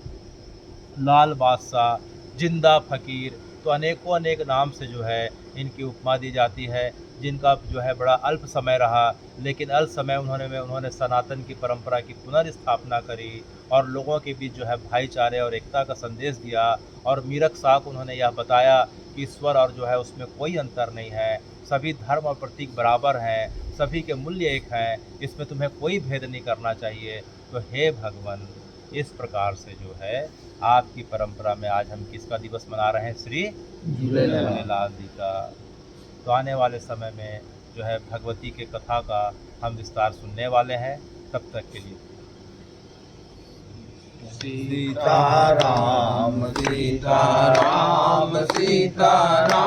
लाल बादशाह, जिंदा फकीर, तो अनेकों अनेक नाम से जो है इनकी उपमा दी जाती है। जिनका जो है बड़ा अल्प समय रहा, लेकिन अल्प समय उन्होंने सनातन की परंपरा की पुनर्स्थापना करी और लोगों के बीच जो है भाईचारे और एकता का संदेश दिया। और मीरक शाह को उन्होंने यह बताया कि ईश्वर और जो है उसमें कोई अंतर नहीं है, सभी धर्म और प्रतीक बराबर हैं, सभी के मूल्य एक हैं, इसमें तुम्हें कोई भेद नहीं करना चाहिए। तो हे भगवान, इस प्रकार से जो है आपकी परंपरा में आज हम किसका दिवस मना रहे हैं? श्री झूलेलाल जी का। तो आने वाले समय में जो है भगवती के कथा का हम विस्तार सुनने वाले हैं। तब तक के लिए सीताराम सीताराम सीताराम।